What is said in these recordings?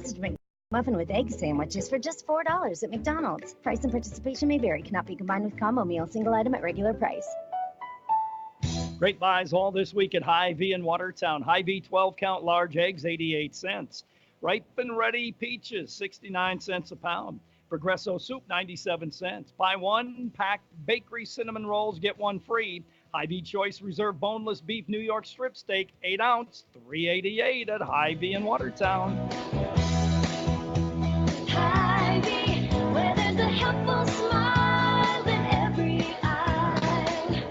sausage McMuffin with egg sandwiches for just $4 at McDonald's. Price and participation may vary. Cannot be combined with combo meal. Single item at regular price. Great buys all this week at Hy-Vee in Watertown. Hy-Vee 12-count large eggs, 88 cents. Ripe and ready peaches, 69 cents a pound. Progresso soup, 97 cents. Buy one pack bakery cinnamon rolls, get one free. Hy-Vee Choice Reserve Boneless Beef New York Strip Steak, 8 ounce, $3.88 at Hy-Vee in Watertown. Hy-Vee, where there's a helpful smile in every eye.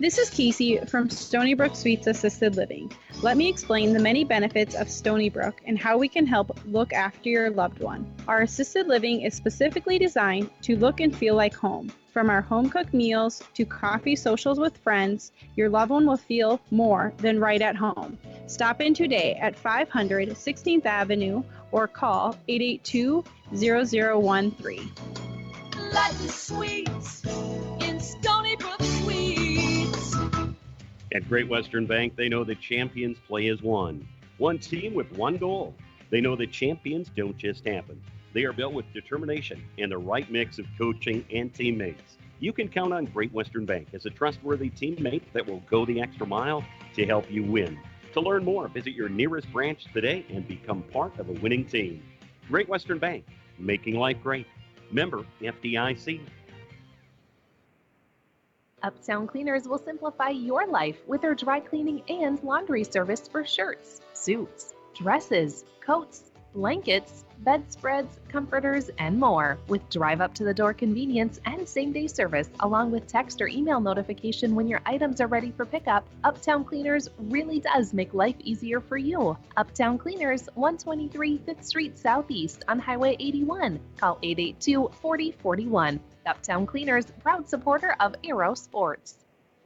This is Casey from Stony Brook Suites Assisted Living. Let me explain the many benefits of Stony Brook and how we can help look after your loved one. Our assisted living is specifically designed to look and feel like home. From our home-cooked meals to coffee socials with friends, your loved one will feel more than right at home. Stop in today at 500 16th Avenue or call 882-0013. Life is sweet in Stony Brook Suites. At Great Western Bank, they know that champions play as one. One team with one goal. They know that champions don't just happen. They are built with determination and the right mix of coaching and teammates. You can count on Great Western Bank as a trustworthy teammate that will go the extra mile to help you win. To learn more, visit your nearest branch today and become part of a winning team. Great Western Bank, making life great. Member FDIC. Uptown Cleaners will simplify your life with their dry cleaning and laundry service for shirts, suits, dresses, coats, blankets, bedspreads, comforters, and more. With drive-up-to-the-door convenience and same-day service, along with text or email notification when your items are ready for pickup, Uptown Cleaners really does make life easier for you. Uptown Cleaners, 123 5th Street Southeast on Highway 81. Call 882-4041. Uptown Cleaners, proud supporter of Aero Sports.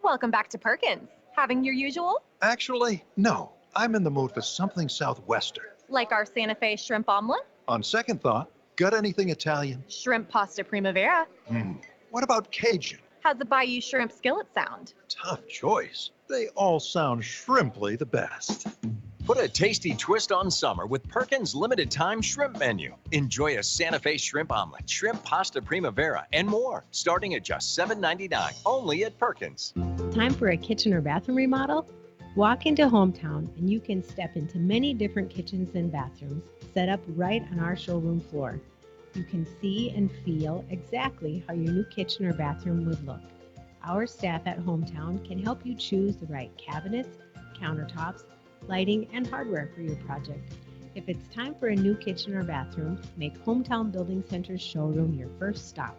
Welcome back to Perkins. Having your usual? Actually, no. I'm in the mood for something southwestern. Like our Santa Fe shrimp omelet? On second thought, got anything Italian? Shrimp pasta primavera? What about Cajun? How's the Bayou shrimp skillet sound? Tough choice. They all sound shrimply the best. Put a tasty twist on summer with Perkins' limited time shrimp menu. Enjoy a Santa Fe shrimp omelet, shrimp pasta primavera, and more, starting at just $7.99, only at Perkins. Time for a kitchen or bathroom remodel? Walk into Hometown and you can step into many different kitchens and bathrooms set up right on our showroom floor. You can see and feel exactly how your new kitchen or bathroom would look. Our staff at Hometown can help you choose the right cabinets, countertops, lighting, and hardware for your project. If it's time for a new kitchen or bathroom, make Hometown Building Center's showroom your first stop.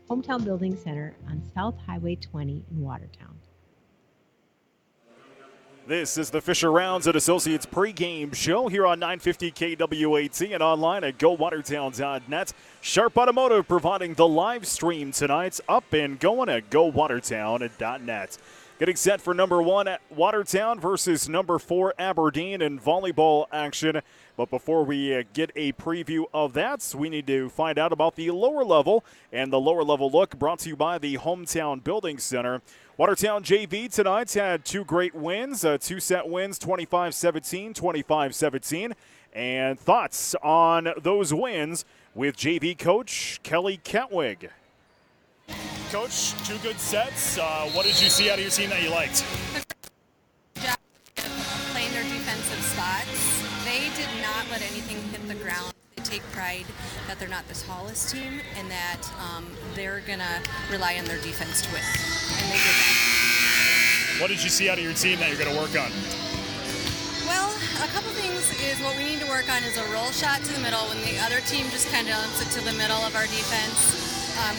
Hometown Building Center on South Highway 20 in Watertown. This is the Fisher Rounds and Associates pregame show here on 950 KWAT and online at GoWatertown.net. Sharp Automotive providing the live stream tonight. Up and going at GoWatertown.net. Getting set for number 1 at Watertown versus number 4 Aberdeen in volleyball action. But before we get a preview of that, we need to find out about the lower level. And the lower level look brought to you by the Hometown Building Center. Watertown JV tonight had 2 great wins, 2-set wins, 25-17, 25-17. And thoughts on those wins with JV coach Kelly Ketwig. Coach, 2 good sets. What did you see out of your team that you liked? Playing their defensive spots. They did not let anything hit the ground. They take pride that they're not the tallest team and that they're going to rely on their defense to win. And they did that. What did you see out of your team that you're going to work on? Well, a couple things is what we need to work on is a roll shot to the middle when the other team just kind of dumps it to the middle of our defense.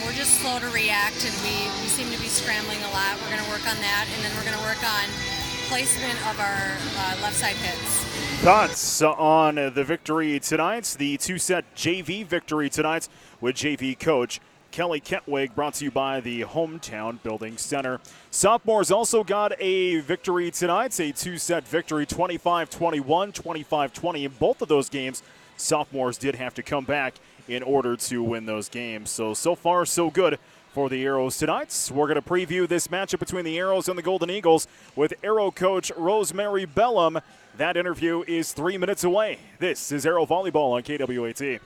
We're just slow to react, and we seem to be scrambling a lot. We're going to work on that, and then we're going to work on placement of our left side hits. Thoughts on the victory tonight, the 2-set JV victory tonight with JV coach Kelly Ketwig, brought to you by the Hometown Building Center. Sophomores also got a victory tonight, a 2-set victory, 25-21, 25-20. In both of those games, sophomores did have to come back in order to win those games. So far, so good for the Arrows tonight. We're going to preview this matchup between the Arrows and the Golden Eagles with Arrow coach Rosemary Bellum. That interview is 3 minutes away. This is Arrow Volleyball on KWAT.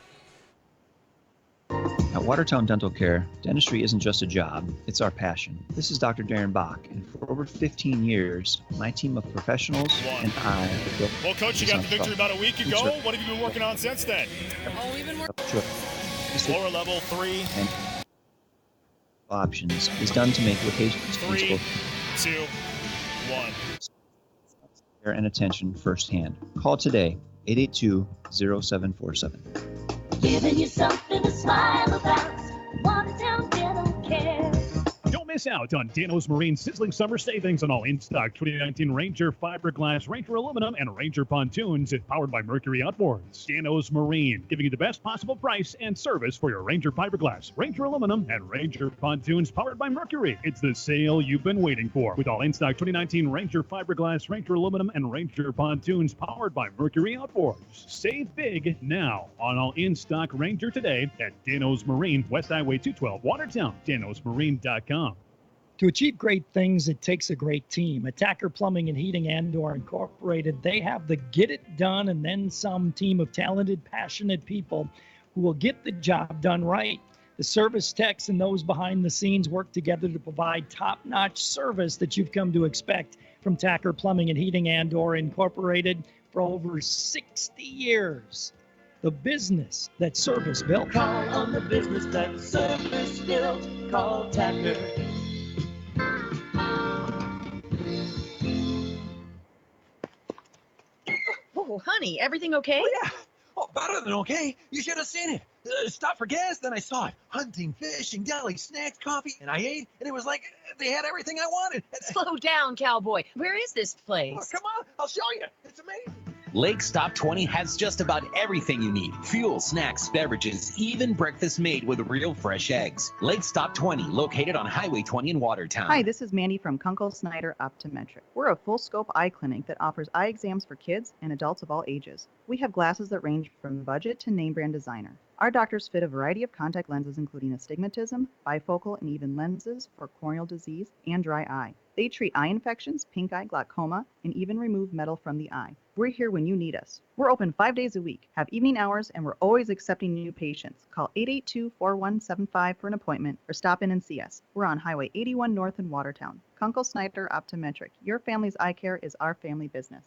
At Watertown Dental Care, dentistry isn't just a job, it's our passion. This is Dr. Darren Bach, and for over 15 years, my team of professionals and I have built. Well, Coach, you got the victory about a week ago. What have you been working on since then? Oh, we've been working. Lower level 3. And options is done to make locations 3, 2, 1. Care and attention firsthand. Call today, 882-0747. Giving you something to smile about. Watertown Dental Care. Don't miss out on Dano's Marine sizzling summer savings on all in-stock 2019 Ranger fiberglass, Ranger aluminum, and Ranger pontoons powered by Mercury Outboards. Dano's Marine, giving you the best possible price and service for your Ranger fiberglass, Ranger aluminum, and Ranger pontoons powered by Mercury. It's the sale you've been waiting for with all in-stock 2019 Ranger fiberglass, Ranger aluminum, and Ranger pontoons powered by Mercury Outboards. Save big now on all in-stock Ranger today at Dano's Marine, West Highway 212, Watertown, danosmarine.com. To achieve great things, it takes a great team. Attacker Plumbing and Heating Andor Incorporated, they have the get it done and then some team of talented, passionate people who will get the job done right. The service techs and those behind the scenes work together to provide top-notch service that you've come to expect from Tacker Plumbing and Heating Andor Incorporated for over 60 years. The business that service built. Call on the business that service built. Call Tacker. Oh, honey, everything okay? Oh, yeah. Oh, better than okay. You should have seen it. Stopped for gas, then I saw it. Hunting, fishing, deli, snacks, coffee, and I ate, and it was like they had everything I wanted. Slow down, cowboy. Where is this place? Oh, come on, I'll show you. It's amazing. Lake Stop 20 has just about everything you need. Fuel, snacks, beverages, even breakfast made with real fresh eggs. Lake Stop 20, located on Highway 20 in Watertown. Hi, this is Mandy from Kunkel Snyder Optometric. We're a full-scope eye clinic that offers eye exams for kids and adults of all ages. We have glasses that range from budget to name brand designer. Our doctors fit a variety of contact lenses, including astigmatism, bifocal, and even lenses for corneal disease and dry eye. They treat eye infections, pink eye, glaucoma, and even remove metal from the eye. We're here when you need us. We're open 5 days a week, have evening hours, and we're always accepting new patients. Call 882-4175 for an appointment or stop in and see us. We're on Highway 81 North in Watertown. Kunkel Snyder Optometric. Your family's eye care is our family business.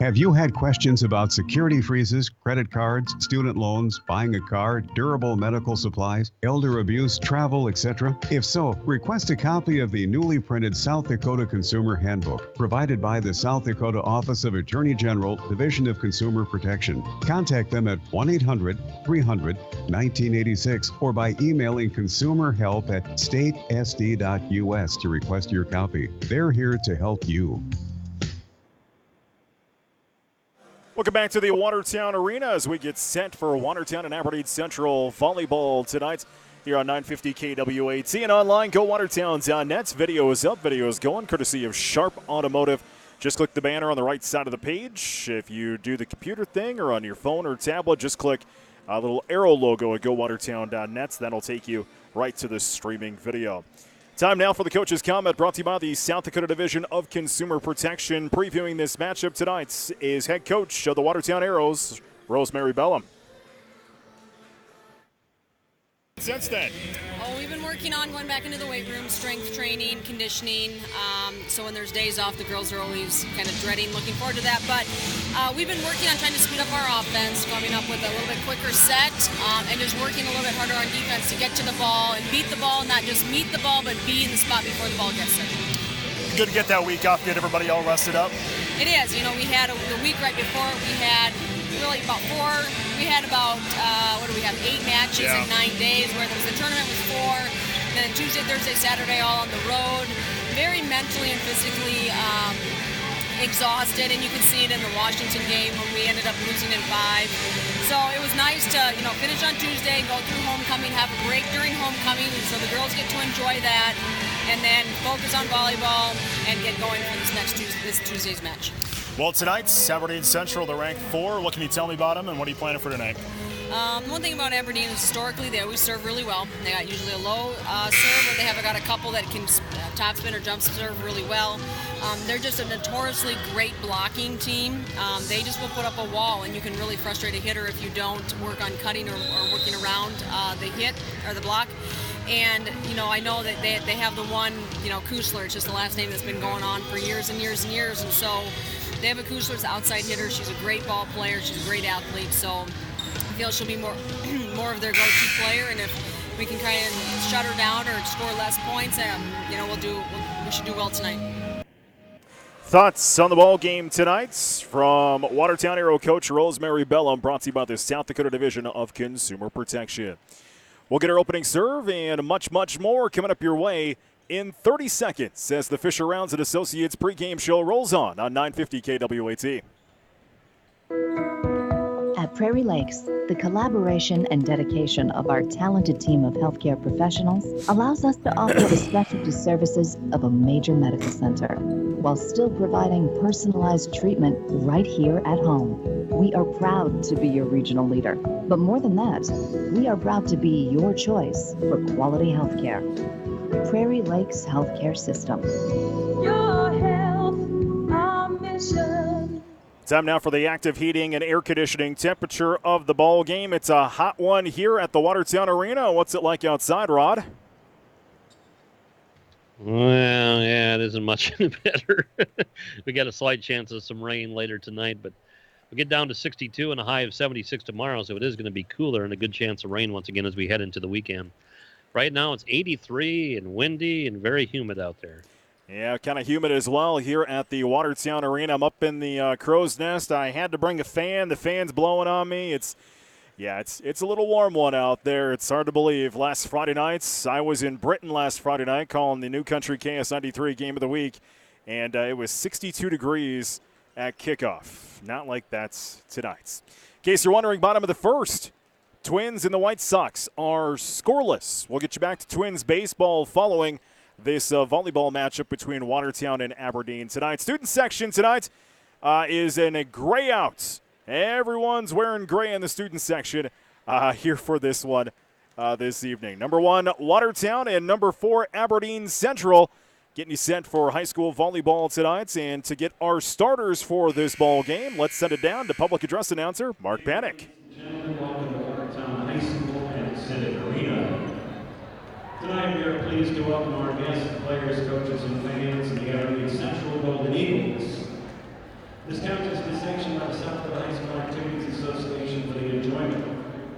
Have you had questions about security freezes, credit cards, student loans, buying a car, durable medical supplies, elder abuse, travel, etc.? If so, request a copy of the newly printed South Dakota Consumer Handbook, provided by the South Dakota Office of Attorney General, Division of Consumer Protection. Contact them at 1-800-300-1986 or by emailing consumerhelp@statesd.us to request your copy. They're here to help you. Welcome back to the Watertown Arena as we get set for Watertown and Aberdeen Central volleyball tonight here on 950 KWAT and online. GoWatertown.net. Video is up. Video is going courtesy of Sharp Automotive. Just click the banner on the right side of the page. If you do the computer thing or on your phone or tablet, just click a little arrow logo at GoWatertown.net. That'll take you right to the streaming video. Time now for the coach's comment, brought to you by the South Dakota Division of Consumer Protection. Previewing this matchup tonight is head coach of the Watertown Arrows, Rosemary Bellum. Since then? Oh, we've been working on going back into the weight room, strength training, conditioning. So when there's days off, the girls are always kind of dreading, looking forward to that. But we've been working on trying to speed up our offense, coming up with a little bit quicker set, and just working a little bit harder on defense to get to the ball and beat the ball, not just meet the ball, but be in the spot before the ball gets there. Good to get that week off, get everybody all rested up. It is. You know, we had the week right before, we had really about 8 matches in 9 days, where the tournament was 4, and then Tuesday, Thursday, Saturday all on the road. Very mentally and physically exhausted, and you could see it in the Washington game when we ended up losing in 5. So it was nice to, finish on Tuesday, go through homecoming, have a break during homecoming, so the girls get to enjoy that, and then focus on volleyball and get going for this Tuesday's match. Well, tonight's Aberdeen Central, they're ranked 4. What can you tell me about them, and what are you planning for tonight? One thing about Aberdeen is historically they always serve really well. They got usually a low serve, or they have got a couple that can topspin or jump serve really well. They're just a notoriously great blocking team. They just will put up a wall, and you can really frustrate a hitter if you don't work on cutting or working around the hit or the block. And, I know that they have the one, Kusler, it's just the last name that's been going on for years and years and years. And so they have a Kusler's outside hitter. She's a great ball player. She's a great athlete. So I feel she'll be more of their go-to player. And if we can kind of shut her down or score less points, we should do well tonight. Thoughts on the ball game tonight from Watertown Aero coach Rosemary Bellum, brought to you by the South Dakota Division of Consumer Protection. We'll get our opening serve and much, much more coming up your way in 30 seconds as the Fisher Rounds and Associates pregame show rolls on 950 KWAT. At Prairie Lakes, the collaboration and dedication of our talented team of healthcare professionals allows us to offer the specialty services of a major medical center while still providing personalized treatment right here at home. We are proud to be your regional leader, but more than that, we are proud to be your choice for quality healthcare. Prairie Lakes Healthcare System. Your health, our mission. Time now for the active heating and air conditioning temperature of the ball game. It's a hot one here at the Watertown Arena. What's it like outside, Rod? Well, yeah, it isn't much better. We got a slight chance of some rain later tonight, but we'll get down to 62 and a high of 76 tomorrow, so it is going to be cooler and a good chance of rain once again as we head into the weekend. Right now it's 83 and windy and very humid out there. Yeah, kind of humid as well here at the Watertown Arena. I'm up in the crow's nest. I had to bring a fan. The fan's blowing on me. It's a little warm one out there. It's hard to believe. Last Friday nights, I was in Britain last Friday night calling the New Country KS93 game of the week, and it was 62 degrees at kickoff. Not like that's tonight's. In case you're wondering, bottom of the first, Twins and the White Sox are scoreless. We'll get you back to Twins baseball following this volleyball matchup between Watertown and Aberdeen tonight. Student section tonight is in a gray out. Everyone's wearing gray in the student section here for this one this evening. Number 1, Watertown, and number 4, Aberdeen Central. Getting you set for high school volleyball tonight. And to get our starters for this ball game, let's send it down to public address announcer Mark Panic. Welcome to Watertown High School and Civic Arena. Tonight we are pleased to welcome our guests, players, coaches, and fans of the Aberdeen Central Golden Eagles. This contest is sanctioned by the South Dakota High School Activities Association for the enjoyment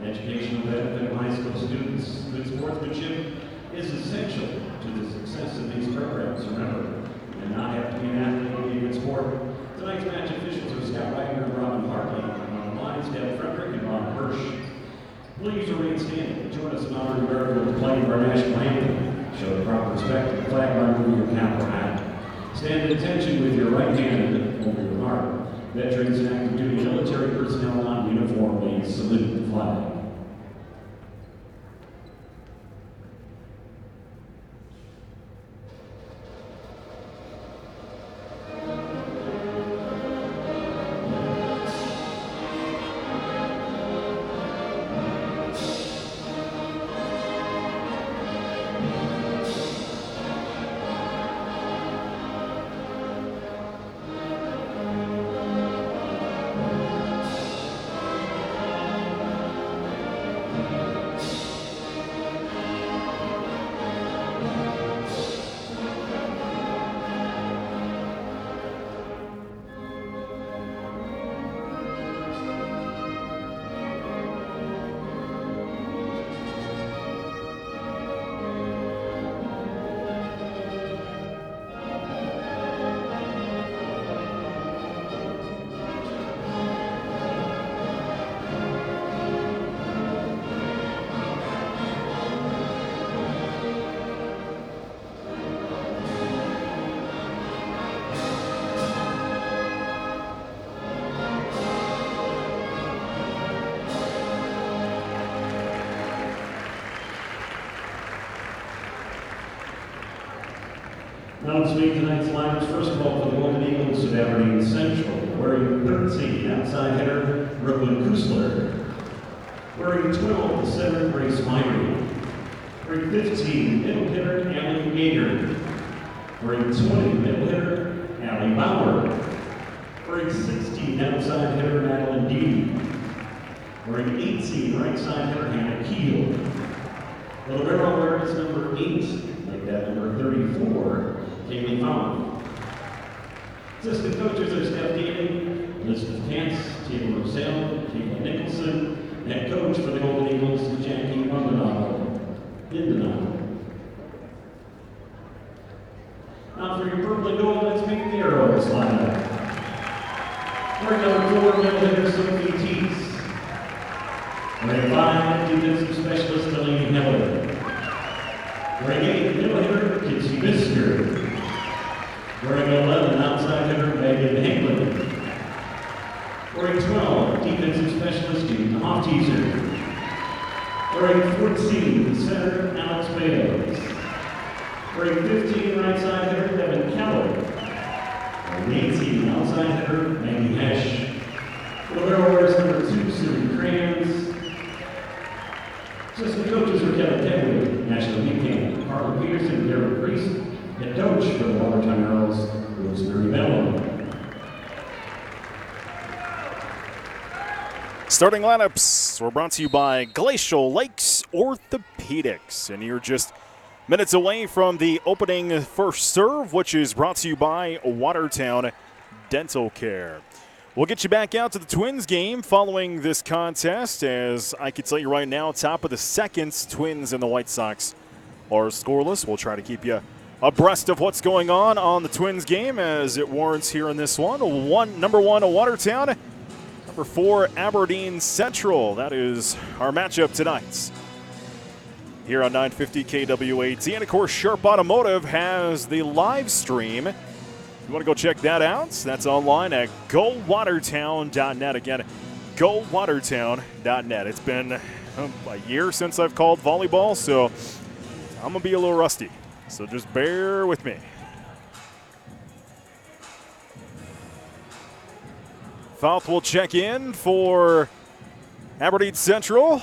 and educational benefit of high school students. Good sportsmanship is essential to the success of these programs. Remember, you do not have to be an athlete to be a good sport. Tonight's match officials are Scott Wagner and Robin Hartley. On the lines, Deb Frederick and Ron Hirsch. Please remain standing. Join us in honor of America with the playing of our national anthem. Show the proper respect to the flag by moving your cap or hat. Stand at attention with your right hand over your heart. Veterans and active duty military personnel on uniform, please salute the flag. Now let's meet tonight's lineups. First of all, for the Golden Eagles of Aberdeen Central, wearing 13, outside hitter Brooklyn Kusler. Wearing 12, the center, Grace Myrie. Wearing 15, middle hitter, Allie Yeager. Wearing 20, middle hitter, Allie Bauer. Wearing 16, outside hitter, Madeline Deedy. Wearing 18, right side hitter, Hannah Keel. The libero wears number 8, like that number 34, Kaylee Fowler. Assistant coaches are Steph Daly, Elizabeth Kantz, Taylor Rosell, Caitlin Nicholson. Head coach for the Golden Eagles, Jackie Lindenau. Now for your purple and gold, let's make the arrows line up. Wearing number 4, middle hitter, Sophie Teets. Wearing 5, defensive specialist, Delaney Heller. Wearing 8, middle hitter, Kitsy Bisker. Wearing 11, outside hitter, Megan Hanklin. Wearing 12, defensive specialist, June Hofteaser. Wearing 14, center, Alex Bales. Wearing 15, right side hitter, Devin Keller. Wearing 18, outside hitter, Maggie Hesh. Libero wears number 2, Sue Crayons. Assistant coaches are Kevin Tedway, Ashley Buchanan, Carla Peterson, Derek Priest. Head coach for the Watertown Arrows, Rosemary Bello. Starting lineups were brought to you by Glacial Lakes Orthopedics. And you're just minutes away from the opening first serve, which is brought to you by Watertown Dental Care. We'll get you back out to the Twins game following this contest. As I can tell you right now, top of the second, Twins and the White Sox are scoreless. We'll try to keep you abreast of what's going on the Twins game as it warrants here in this one. Number 1, Watertown. Number 4, Aberdeen Central. That is our matchup tonight here on 950 KWAT. And, of course, Sharp Automotive has the live stream. If you want to go check that out, that's online at gowatertown.net. Again, gowatertown.net. It's been a year since I've called volleyball, so I'm going to be a little rusty. So just bear with me. Fouth will check in for Aberdeen Central.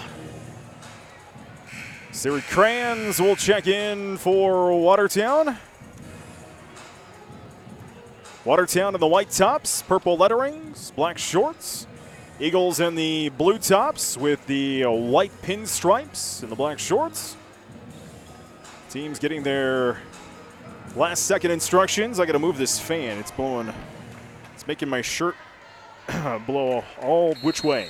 Siri Crayons will check in for Watertown. Watertown in the white tops, purple letterings, black shorts. Eagles in the blue tops with the white pinstripes and the black shorts. Teams getting their last second instructions. I got to move this fan. It's blowing. It's making my shirt blow all which way.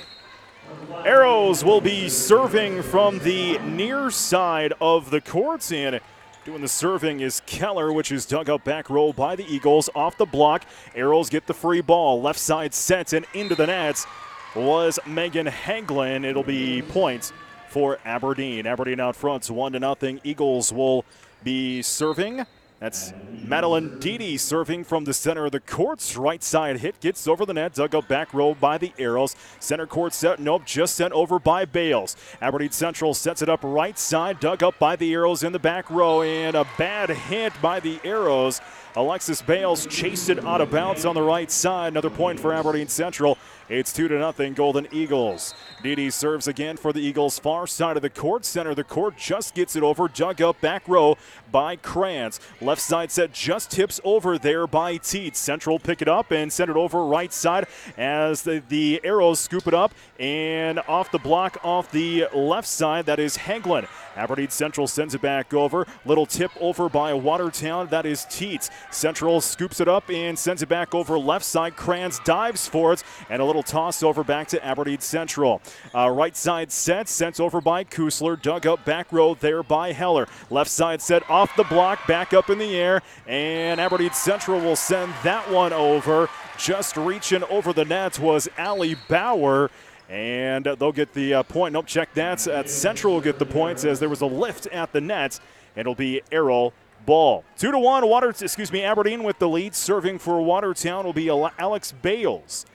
Arrows will be serving from the near side of the courts, and doing the serving is Keller, which is dug up back row by the Eagles off the block. Arrows get the free ball. Left side sets and into the nets was Megan Haglin. It'll be points for Aberdeen. Aberdeen out front, 1-0. Eagles will be serving. That's Madeline Deedy serving from the center of the courts. Right side hit gets over the net. Dug up back row by the Arrows. Center court set. Nope, just sent over by Bales. Aberdeen Central sets it up right side. Dug up by the Arrows in the back row. And a bad hit by the Arrows. Alexis Bales chased it out of bounds on the right side. Another point for Aberdeen Central. It's 2-0 Golden Eagles. Deedy serves again for the Eagles far side of the court. Center of the court just gets it over. Dug up back row by Krantz. Left side set just tips over there by Teets. Central pick it up and send it over right side as the Arrows scoop it up. And off the block off the left side, that is Haglin. Aberdeen Central sends it back over. Little tip over by Watertown. That is Teets. Central scoops it up and sends it back over left side. Krantz dives for it. And a little toss over back to Aberdeen Central. Right side set. Sent over by Kusler. Dug up back row there by Heller. Left side set off the block. Back up in the air. And Aberdeen Central will send that one over. Just reaching over the net was Allie Bauer. And they'll get the point. Nope, check that. Central will get the points as there was a lift at the net. And it'll be Errol ball. 2-1, Aberdeen with the lead. Serving for Watertown will be Alex Bales,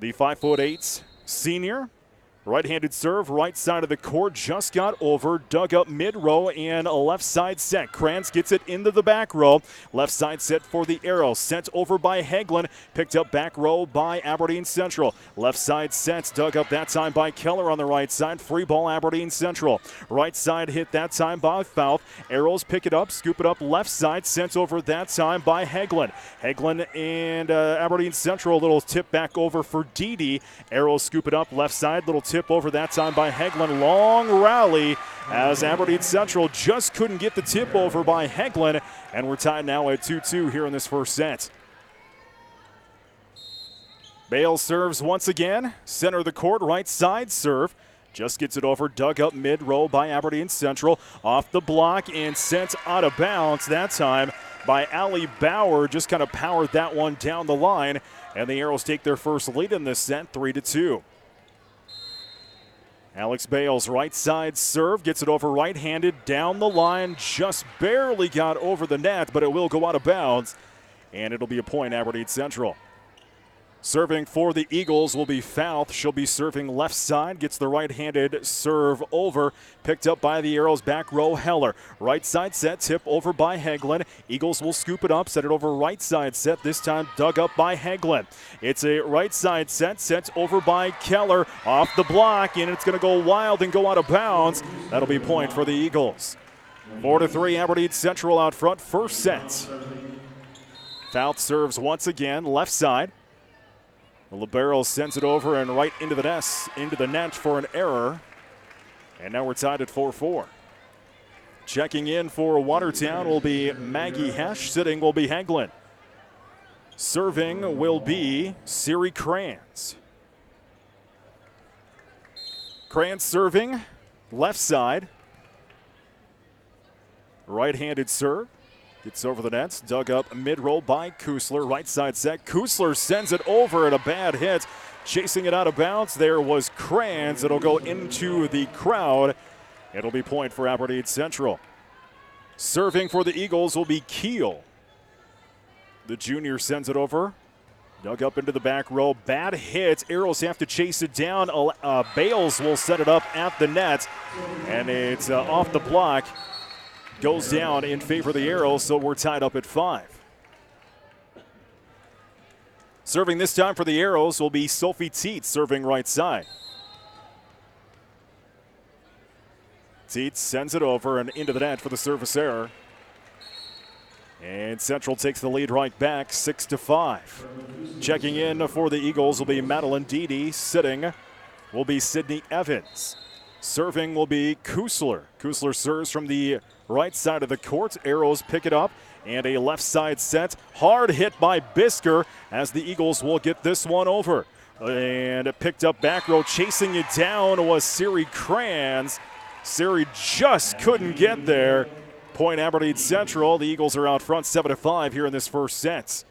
the 5'8" senior. Right-handed serve, right side of the court, just got over, dug up mid-row, and a left side set. Kranz gets it into the back row. Left side set for the Arrows, sent over by Hagelin, picked up back row by Aberdeen Central. Left side sets, dug up that time by Keller on the right side. Free ball Aberdeen Central. Right side hit that time by Fouth. Arrows pick it up, scoop it up left side, sent over that time by Hagelin. Hagelin and Aberdeen Central, a little tip back over for Dede. Arrows scoop it up left side, little tip over that time by Hagelin. Long rally as Aberdeen Central just couldn't get the tip over by Hagelin, and we're tied now at 2-2 here in this first set. Bale serves once again, center of the court, right side serve. Just gets it over, dug up mid-row by Aberdeen Central. Off the block and sent out of bounds that time by Ali Bauer. Just kind of powered that one down the line, and the Arrows take their first lead in this set, 3-2. Alex Bales, right side serve, gets it over right-handed, down the line, just barely got over the net, but it will go out of bounds, and it'll be a point, Aberdeen Central. Serving for the Eagles will be Fouth. She'll be serving left side, gets the right-handed serve over, picked up by the Arrows back row, Heller. Right side set, tip over by Hagelin. Eagles will scoop it up, set it over right side set, this time dug up by Hagelin. It's a right side set, sent over by Keller, off the block, and it's going to go wild and go out of bounds. That'll be a point for the Eagles. 4-3, Aberdeen Central out front, first set. Fouth serves once again, left side. The libero sends it over and right into the net for an error. And now we're tied at 4-4. Checking in for Watertown will be Maggie Hesh. Sitting will be Hagelin. Serving will be Siri Kranz. Kranz serving, left side. Right-handed serve. Gets over the nets, dug up mid-roll by Kusler. Right side set. Kusler sends it over at a bad hit. Chasing it out of bounds there was Kranz. It'll go into the crowd. It'll be point for Aberdeen Central. Serving for the Eagles will be Keel. The junior sends it over. Dug up into the back row. Bad hit. Arrows have to chase it down. Bales will set it up at the net. And it's off the block. Goes down in favor of the Arrows, so we're tied up at 5. Serving this time for the Arrows will be Sophie Tietz, serving right side. Tietz sends it over and into the net for the service error. And Central takes the lead right back, 6-5. Checking in for the Eagles will be Madeline Dede. Sitting will be Sydney Evans. Serving will be Kusler. Kusler serves from the right side of the court. Arrows pick it up, and a left side set. Hard hit by Bisker as the Eagles will get this one over. And it picked up back row. Chasing it down was Siri Kranz. Siri just couldn't get there. Point Aberdeen Central. The Eagles are out front 7-5 here in this first set.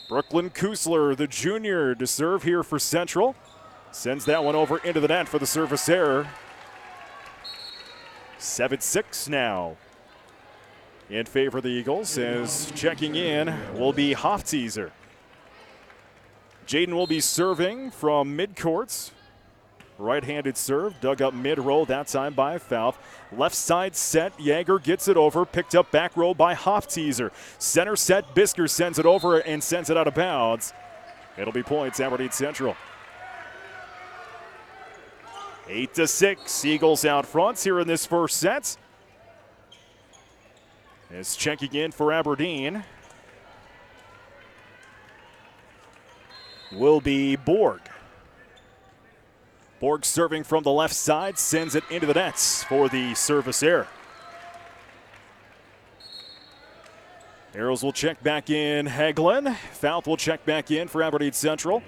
Brooklyn Kusler, the junior, to serve here for Central. Sends that one over into the net for the service error. 7-6 now in favor of the Eagles, as checking in will be Hofteaser. Jaden will be serving from midcourt. Right-handed serve, dug up mid-row, that time by Fouth. Left side set, Jaeger gets it over, picked up back row by Hofteaser. Center set, Bisker sends it over and sends it out of bounds. It'll be points, Aberdeen Central. 8-6, Eagles out front here in this first set. As checking in for Aberdeen will be Borg. Borg serving from the left side, sends it into the nets for the service error. Arrows will check back in Hagelin. Fouth will check back in for Aberdeen Central.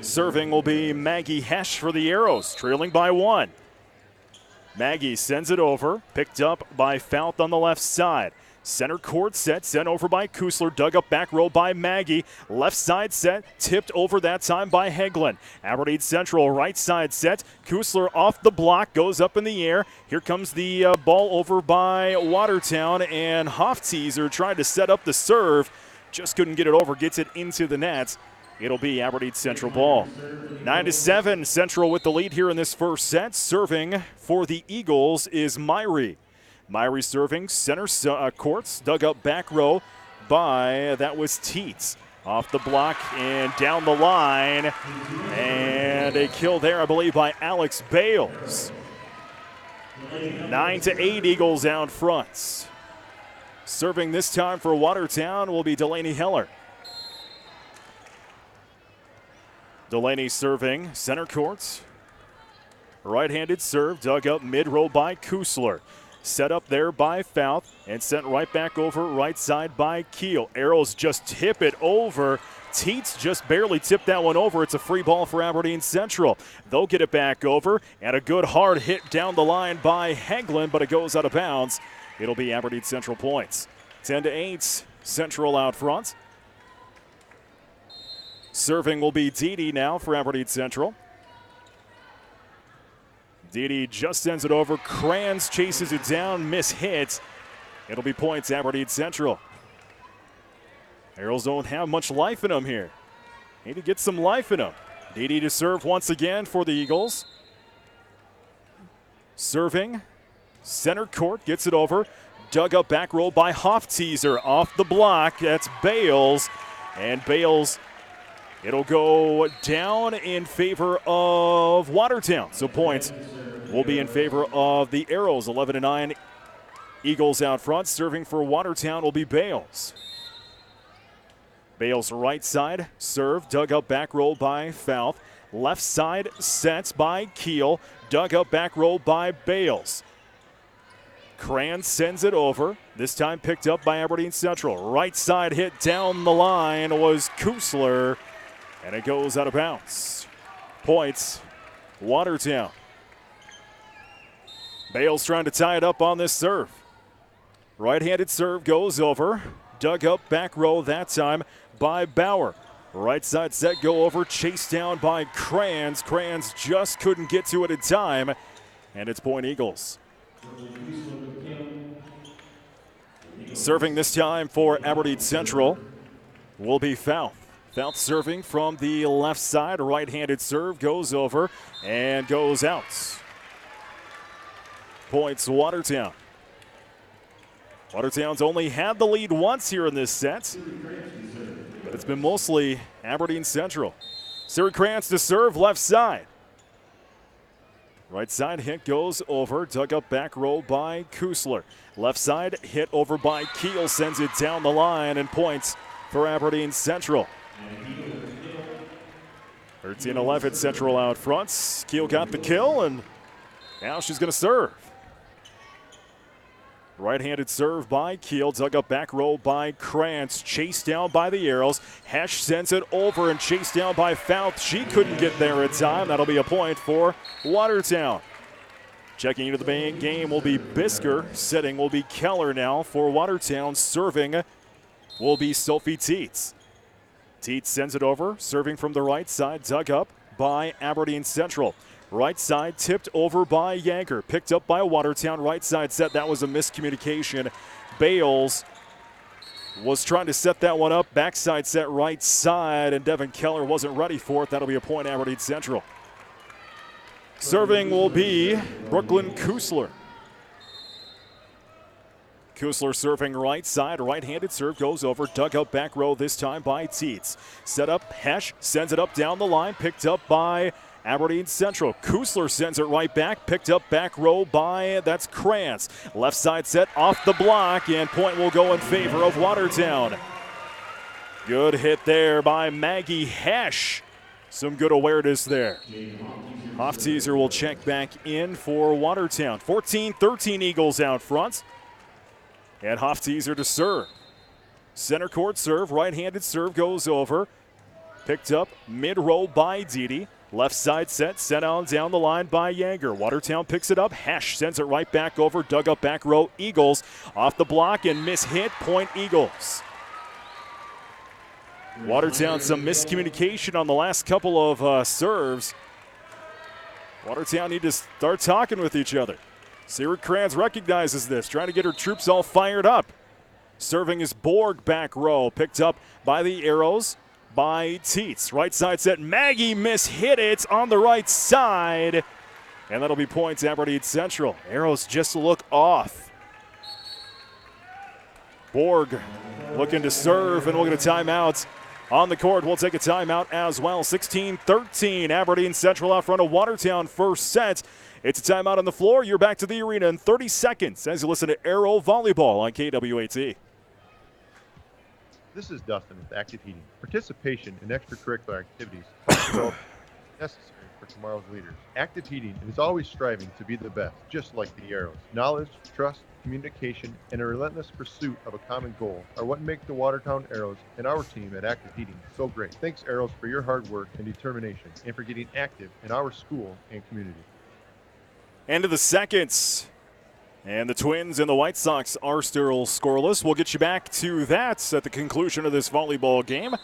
Serving will be Maggie Hesh for the Arrows, trailing by 1. Maggie sends it over, picked up by Fouth on the left side. Center court set, sent over by Kusler, dug up back row by Maggie. Left side set, tipped over that time by Hagelin. Aberdeen Central right side set. Kusler off the block, goes up in the air. Here comes the ball over by Watertown, and Hofteaser tried to set up the serve. Just couldn't get it over, gets it into the net. It'll be Aberdeen Central ball. 9-7, Central with the lead here in this first set. Serving for the Eagles is Myrie. Myrie serving center courts, dug up back row by, that was Teets. Off the block and down the line. And a kill there, I believe, by Alex Bales. 9-8, Eagles out front. Serving this time for Watertown will be Delaney Heller. Delaney serving center court. Right-handed serve dug up mid-row by Kusler. Set up there by Fouth and sent right back over right side by Keel. Arrows just tip it over. Teets just barely tipped that one over. It's a free ball for Aberdeen Central. They'll get it back over, and a good hard hit down the line by Hagelin, but it goes out of bounds. It'll be Aberdeen Central points. 10-8, Central out front. Serving will be Dede now for Aberdeen Central. Dede just sends it over. Kranz chases it down, miss-hit. It'll be points Aberdeen Central. Arrows don't have much life in them here. Need to get some life in them. Dede to serve once again for the Eagles. Serving, center court, gets it over. Dug up back row by Hofteaser. Off the block, that's Bales. And Bales, it'll go down in favor of Watertown. So points will be in favor of the Arrows. 11-9, Eagles out front. Serving for Watertown will be Bales. Bales right side, serve, dug up back row by Fouth. Left side sets by Keel, dug up back row by Bales. Kranz sends it over, this time picked up by Aberdeen Central. Right side hit down the line was Kusler, and it goes out of bounds. Points, Watertown. Bales trying to tie it up on this serve. Right-handed serve goes over, dug up back row that time by Bauer. Right side set go over, chased down by Kranz. Kranz just couldn't get to it in time, and it's point Eagles. Serving this time for Aberdeen Central will be Fouth. Fouth serving from the left side. Right-handed serve goes over and goes out. Points Watertown. Watertown's only had the lead once here in this set, but it's been mostly Aberdeen Central. Siri Krantz to serve left side. Right side hit goes over, dug up back row by Kusler. Left side hit over by Keel, sends it down the line, and points for Aberdeen Central. 13-11, Central out front. Keel got the kill, and now she's going to serve. Right-handed serve by Keel, dug up back row by Krantz, chased down by the Arrows. Hesh sends it over and chased down by Fouth. She couldn't get there in time. That'll be a point for Watertown. Checking into the game will be Bisker. Sitting will be Keller now for Watertown. Serving will be Sophie Teets. Teets sends it over, serving from the right side, dug up by Aberdeen Central. Right side tipped over by Yanker. Picked up by Watertown. Right side set. That was a miscommunication. Bales was trying to set that one up. Backside set right side, and Devin Keller wasn't ready for it. That'll be a point Aberdeen Central. Serving will be Brooklyn Kusler. Kusler serving right side. Right-handed serve goes over. Dug up back row this time by Teets. Set up. Hesh sends it up down the line. Picked up by Aberdeen Central. Kusler sends it right back. Picked up back row by, that's Krantz. Left side set off the block, and point will go in favor of Watertown. Good hit there by Maggie Hesh. Some good awareness there. Hofteaser will check back in for Watertown. 14-13 Eagles out front. And Hofteaser to serve. Center court serve, right-handed serve goes over. Picked up mid-row by Dede. Left side set, sent on down the line by Yager. Watertown picks it up. Hesh sends it right back over. Dug up back row. Eagles off the block and miss-hit. Point Eagles. Watertown, some miscommunication on the last couple of serves. Watertown need to start talking with each other. Siri Kranz recognizes this, trying to get her troops all fired up. Serving is Borg back row. Picked up by the Arrows. by Teets. Right side set, Maggie hit it on the right side. And that'll be points Aberdeen Central. Arrows just look off. Borg looking to serve, and we'll get a timeout on the court. We'll take a timeout as well. 16-13, Aberdeen Central out front of Watertown first set. It's a timeout on the floor. You're back to the arena in 30 seconds as you listen to Arrow Volleyball on KWAT. This is Dustin with Active Heating. Participation in extracurricular activities is necessary for tomorrow's leaders. Active Heating is always striving to be the best, just like the Arrows. Knowledge, trust, communication, and a relentless pursuit of a common goal are what make the Watertown Arrows and our team at Active Heating so great. Thanks, Arrows, for your hard work and determination, and for getting active in our school and community. End of the seconds. And the Twins and the White Sox are still scoreless. We'll get you back to that at the conclusion of this volleyball game.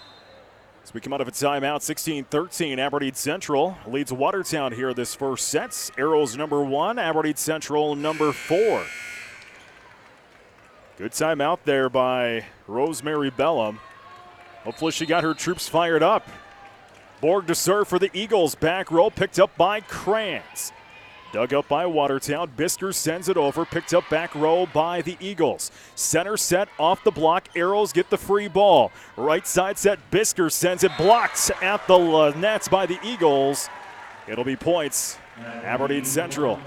As we come out of a timeout, 16-13, Aberdeen Central leads Watertown here this first set. Arrows number 1, Aberdeen Central number 4. Good timeout there by Rosemary Bellum. Hopefully she got her troops fired up. Borg to serve for the Eagles. Back row picked up by Kranz. Dug up by Watertown. Bisker sends it over. Picked up back row by the Eagles. Center set off the block. Arrows get the free ball. Right side set. Bisker sends it blocked at the nets by the Eagles. It'll be points. Aberdeen Central.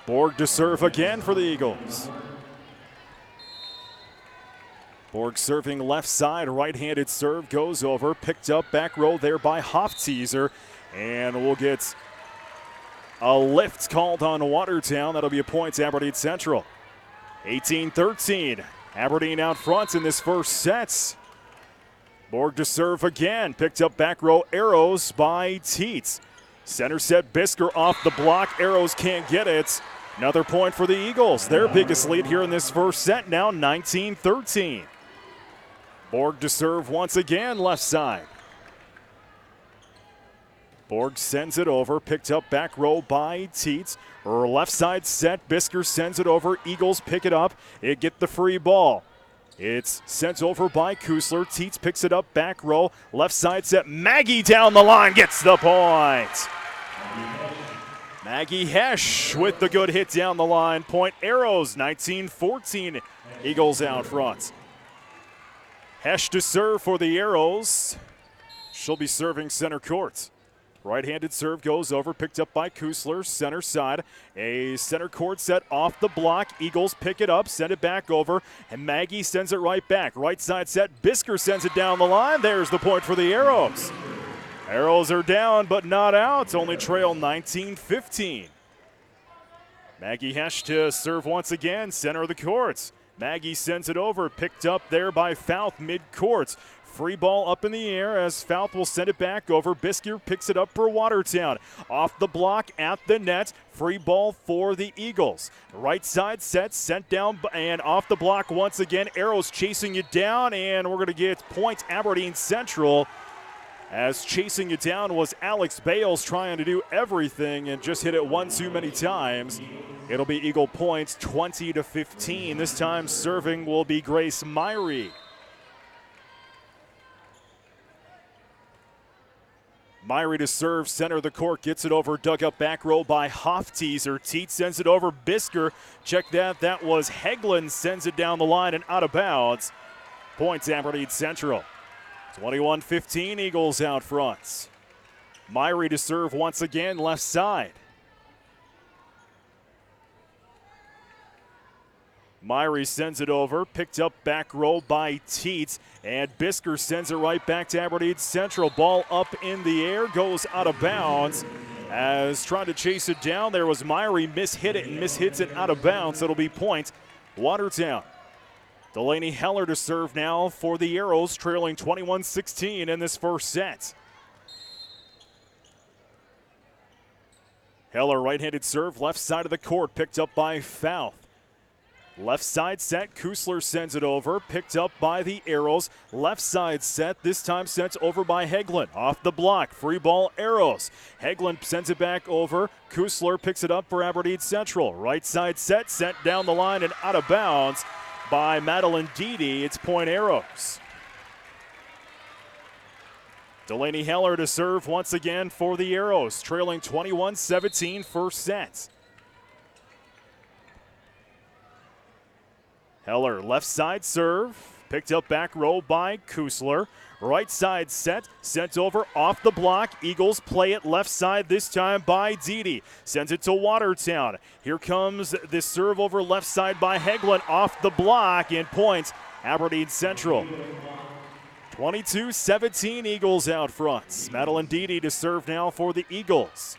Borg to serve again for the Eagles. Borg serving left side. Right-handed serve goes over. Picked up back row there by Hofteaser. And we'll get a lift called on Watertown. That'll be a point to Aberdeen Central. 18-13. Aberdeen out front in this first set. Borg to serve again. Picked up back row Arrows by Teets. Center set Bisker off the block. Arrows can't get it. Another point for the Eagles. Their biggest lead here in this first set now 19-13. Borg to serve once again left side. Borg sends it over, picked up back row by Teets. Left side set, Bisker sends it over. Eagles pick it up. It get the free ball. It's sent over by Kusler. Teets picks it up back row. Left side set, Maggie down the line gets the point. Maggie Hesch with the good hit down the line. Point Arrows, 19-14. Eagles out front. Hesch to serve for the Arrows. She'll be serving center court. Right-handed serve goes over, picked up by Kusler, center side. A center court set off the block. Eagles pick it up, send it back over, and Maggie sends it right back. Right side set, Bisker sends it down the line. There's the point for the Arrows. Arrows are down, but not out. Only trail 19-15. Maggie Hesch to serve once again, center of the court. Maggie sends it over, picked up there by Fouth mid-court. Free ball up in the air as Fouth will send it back over. Bisker picks it up for Watertown. Off the block at the net. Free ball for the Eagles. Right side set, sent down and off the block once again. Arrows chasing it down, and we're going to get points Aberdeen Central. As chasing it down was Alex Bales trying to do everything and just hit it one too many times. It'll be Eagle points 20-15. This time serving will be Grace Myrie. Myrie to serve, center of the court, gets it over, dug up back row by Hofteaser. Teets sends it over, Bisker. Check that was Hegland, sends it down the line and out of bounds. Points Aberdeen Central. 21-15, Eagles out front. Myrie to serve once again, left side. Myrie sends it over, picked up back row by Teets, and Bisker sends it right back to Aberdeen Central. Ball up in the air, goes out of bounds. As trying to chase it down, there was Myrie, mishit it and mishits it out of bounds. It'll be point Watertown. Delaney Heller to serve now for the Arrows, trailing 21-16 in this first set. Heller right-handed serve, left side of the court, picked up by Fouth. Left side set, Kusler sends it over, picked up by the Arrows. Left side set, this time sent over by Hegland. Off the block, free ball Arrows. Hegland sends it back over. Kusler picks it up for Aberdeen Central. Right side set, sent down the line and out of bounds by Madeline Deedy. It's point Arrows. Delaney Heller to serve once again for the Arrows, trailing 21-17 first set. Heller, left side serve, picked up back row by Kusler. Right side set, sent over off the block. Eagles play it left side this time by Dede. Sends it to Watertown. Here comes the serve over left side by Heglin off the block, and points Aberdeen Central. 22-17 Eagles out front. Madeline Dede to serve now for the Eagles.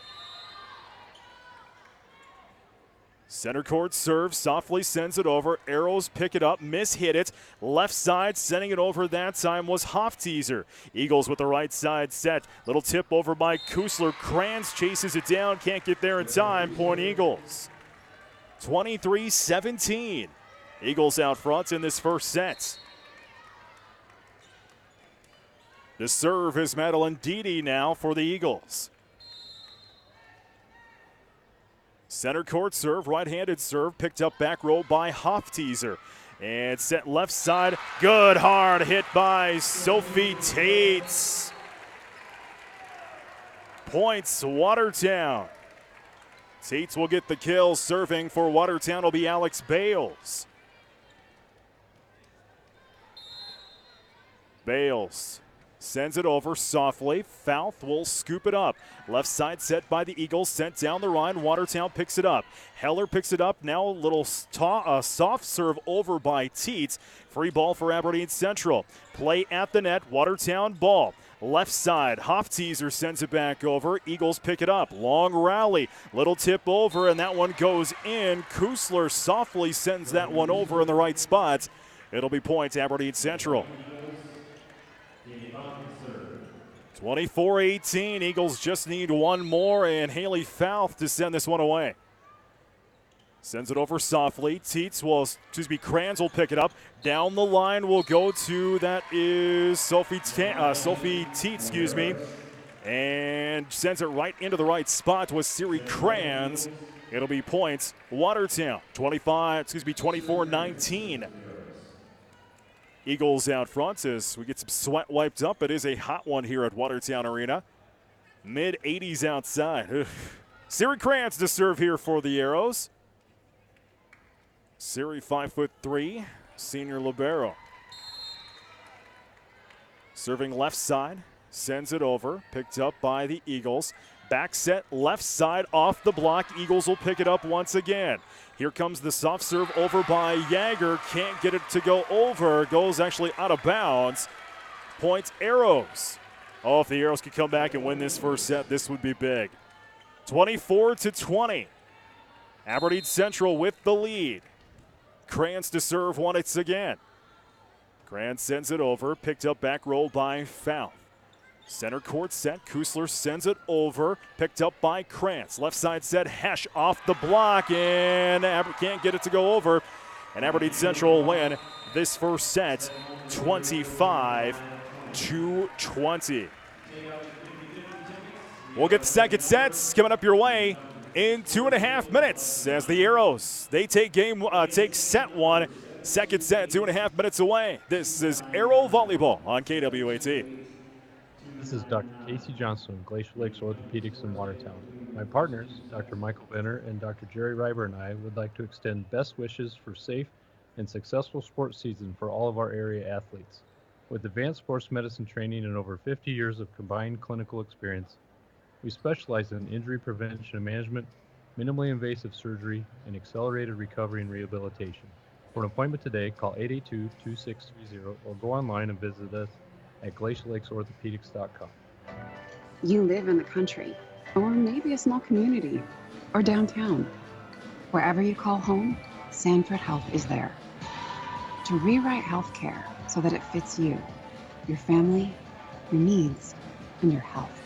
Center court serve, softly sends it over. Arrows pick it up, hit it. Left side, sending it over that time was Hofteaser. Eagles with the right side set. Little tip over by Kusler. Kranz chases it down, can't get there in time. Point Eagles. 23-17. Eagles out front in this first set. The serve is Madeline Dede now for the Eagles. Center court serve, right-handed serve, picked up back row by Hofteaser. And set left side, good hard hit by Sophie Tates. Points Watertown. Tates will get the kill. Serving for Watertown will be Alex Bales. Bales sends it over softly. Fouth will scoop it up. Left side set by the Eagles. Sent down the line. Watertown picks it up. Heller picks it up. Now a little soft serve over by Teets. Free ball for Aberdeen Central. Play at the net. Watertown ball. Left side. Hofteaser sends it back over. Eagles pick it up. Long rally. Little tip over, and that one goes in. Kusler softly sends that one over in the right spot. It'll be points Aberdeen Central. 24-18. Eagles just need one more, and Haley Fouth to send this one away. Sends it over softly. Kranz will pick it up. Down the line will go to, that is Sophie Teets, and sends it right into the right spot with Siri Kranz. It'll be points Watertown. 24-19. Eagles out front as we get some sweat wiped up. It is a hot one here at Watertown Arena. Mid-80s outside. Siri Kranz to serve here for the Arrows. Siri, 5'3", senior libero. Serving left side, sends it over, picked up by the Eagles. Back set left side off the block. Eagles will pick it up once again. Here comes the soft serve over by Jaeger. Can't get it to go over. Goes actually out of bounds. Points Arrows. Oh, if the Arrows could come back and win this first set, this would be big. 24-20. Aberdeen Central with the lead. Kranz to serve once again. Kranz sends it over. Picked up back roll by Fouth. Center court set. Kusler sends it over. Picked up by Krantz. Left side set. Hesh off the block, and can't get it to go over. And Aberdeen Central win this first set 25-20. We'll get the second sets coming up your way in 2.5 minutes as the Arrows, they take set one. Second set, 2.5 minutes away. This is Arrow Volleyball on KWAT. This is Dr. Casey Johnson of Glacier Lakes Orthopedics in Watertown. My partners, Dr. Michael Benner and Dr. Jerry Reiber, and I would like to extend best wishes for safe and successful sports season for all of our area athletes. With advanced sports medicine training and over 50 years of combined clinical experience, we specialize in injury prevention and management, minimally invasive surgery, and accelerated recovery and rehabilitation. For an appointment today, call 882-2630 or go online and visit us at glacierlakesorthopedics.com. You live in the country, or maybe a small community, or downtown. Wherever you call home, Sanford Health is there. To rewrite healthcare so that it fits you, your family, your needs, and your health.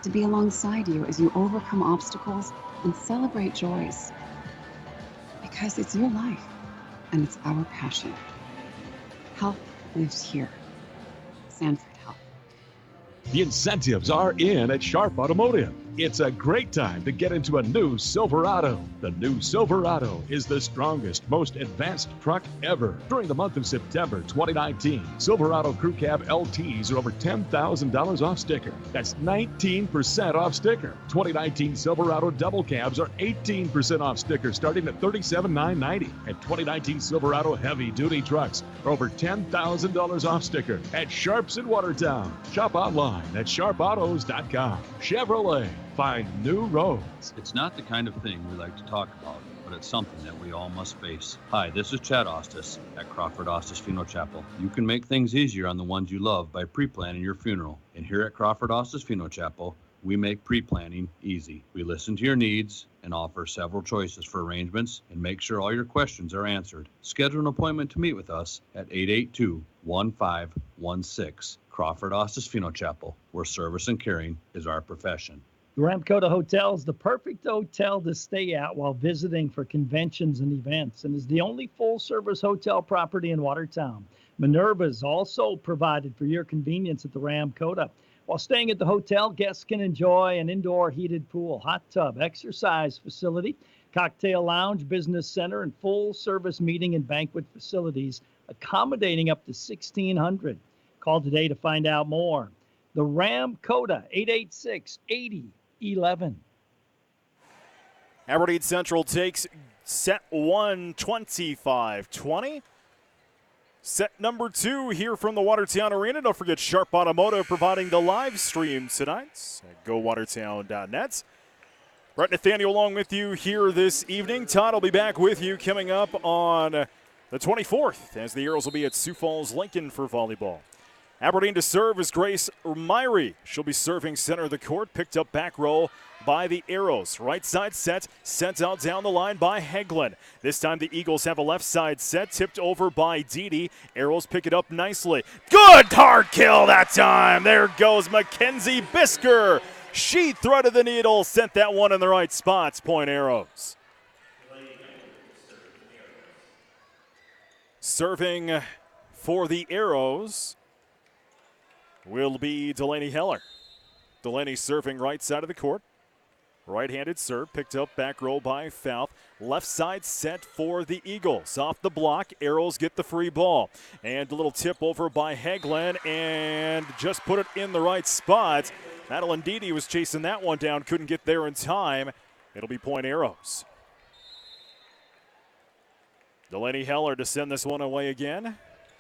To be alongside you as you overcome obstacles and celebrate joys. Because it's your life, and it's our passion. Health lives here. Sanford Health. The incentives are in at Sharp Automotive. It's a great time to get into a new Silverado. The new Silverado is the strongest, most advanced truck ever. During the month of September 2019, Silverado Crew Cab LTs are over $10,000 off sticker. That's 19% off sticker. 2019 Silverado Double Cabs are 18% off sticker starting at $37,990. And 2019 Silverado Heavy Duty trucks are over $10,000 off sticker at Sharps in Watertown. Shop online at sharpautos.com. Chevrolet. Find new roads. It's not the kind of thing we like to talk about, but it's something that we all must face. Hi, this is Chad Ostis at Crawford Ostis Funeral Chapel. You can make things easier on the ones you love by pre-planning your funeral. And here at Crawford Ostis Funeral Chapel, we make pre-planning easy. We listen to your needs and offer several choices for arrangements and make sure all your questions are answered. Schedule an appointment to meet with us at 882-1516. Crawford Ostis Funeral Chapel, where service and caring is our profession. The Ramkota Hotel is the perfect hotel to stay at while visiting for conventions and events and is the only full-service hotel property in Watertown. Minerva is also provided for your convenience at the Ramkota. While staying at the hotel, guests can enjoy an indoor heated pool, hot tub, exercise facility, cocktail lounge, business center, and full-service meeting and banquet facilities, accommodating up to 1,600. Call today to find out more. The Ramkota, 886-8011. Aberdeen Central takes set 1, 25-20. Set number 2 here from the Watertown Arena. Don't forget Sharp Automotive providing the live stream tonight at GoWatertown.net. Brett Nathaniel along with you here this evening. Todd will be back with you coming up on the 24th as the Arrows will be at Sioux Falls Lincoln for volleyball. Aberdeen to serve is Grace Myrie. She'll be serving center of the court, picked up back row by the Arrows. Right side set, sent out down the line by Heglin. This time the Eagles have a left side set, tipped over by Dede. Arrows pick it up nicely. Good hard kill that time. There goes Mackenzie Bisker. She threaded the needle, sent that one in the right spots. Point Arrows. Serving for the Arrows will be Delaney Heller. Delaney serving right side of the court. Right-handed serve, picked up back row by Fouth. Left side set for the Eagles. Off the block, Arrows get the free ball. And a little tip over by Heglin and just put it in the right spot. Madeline Dede was chasing that one down, couldn't get there in time. It'll be point Arrows. Delaney Heller to send this one away again.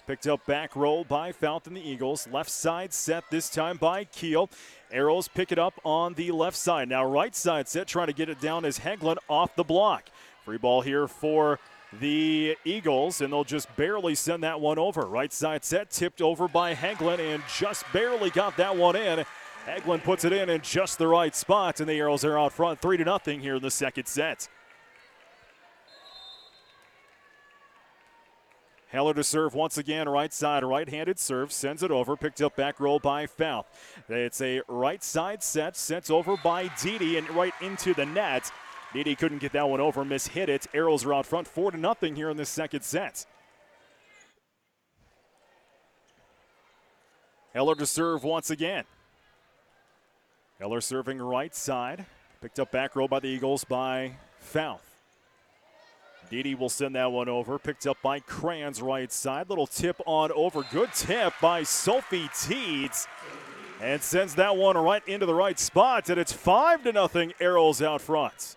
Picked up back row by Fouth and the Eagles. Left side set this time by Keel. Arrows pick it up on the left side. Now right side set, trying to get it down is Heglin off the block. Free ball here for the Eagles, and they'll just barely send that one over. Right side set, tipped over by Heglin, and just barely got that one in. Heglin puts it in just the right spot, and the Arrows are out front 3-0 here in the second set. Heller to serve once again, right side, right-handed serve, sends it over, picked up back row by Fouth. It's a right side set, sent over by Dede and right into the net. Dede couldn't get that one over, mishit it. Arrows are out front 4-0 here in the second set. Heller to serve once again. Heller serving right side, picked up back row by the Eagles by Fouth. Dede will send that one over. Picked up by Kranz right side. Little tip on over. Good tip by Sophie Teets. And sends that one right into the right spot. And it's 5-0 Arrows out front.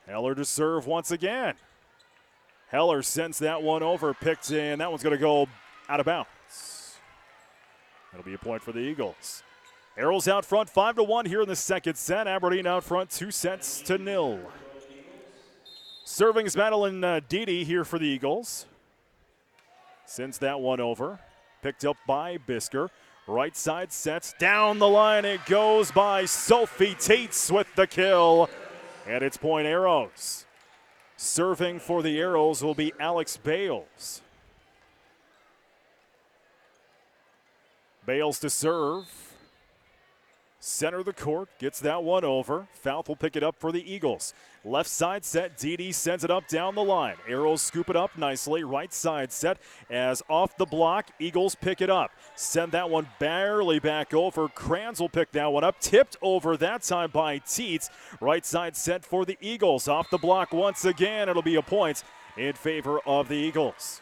Heller to serve once again. Heller sends that one over. Picked in. That one's going to go out of bounds. That'll be a point for the Eagles. Arrows out front 5-1 here in the second set. Aberdeen out front 2-0. Serving is Madeline Dede here for the Eagles. Sends that one over. Picked up by Bisker. Right side sets. Down the line it goes by Sophie Tates with the kill. And it's point Arrows. Serving for the Arrows will be Alex Bales. Bales to serve. Center of the court, gets that one over. Fouth will pick it up for the Eagles. Left side set, Dede sends it up down the line. Arrows scoop it up nicely. Right side set as off the block, Eagles pick it up. Send that one barely back over. Kranz will pick that one up. Tipped over that time by Teets. Right side set for the Eagles. Off the block once again. It'll be a point in favor of the Eagles.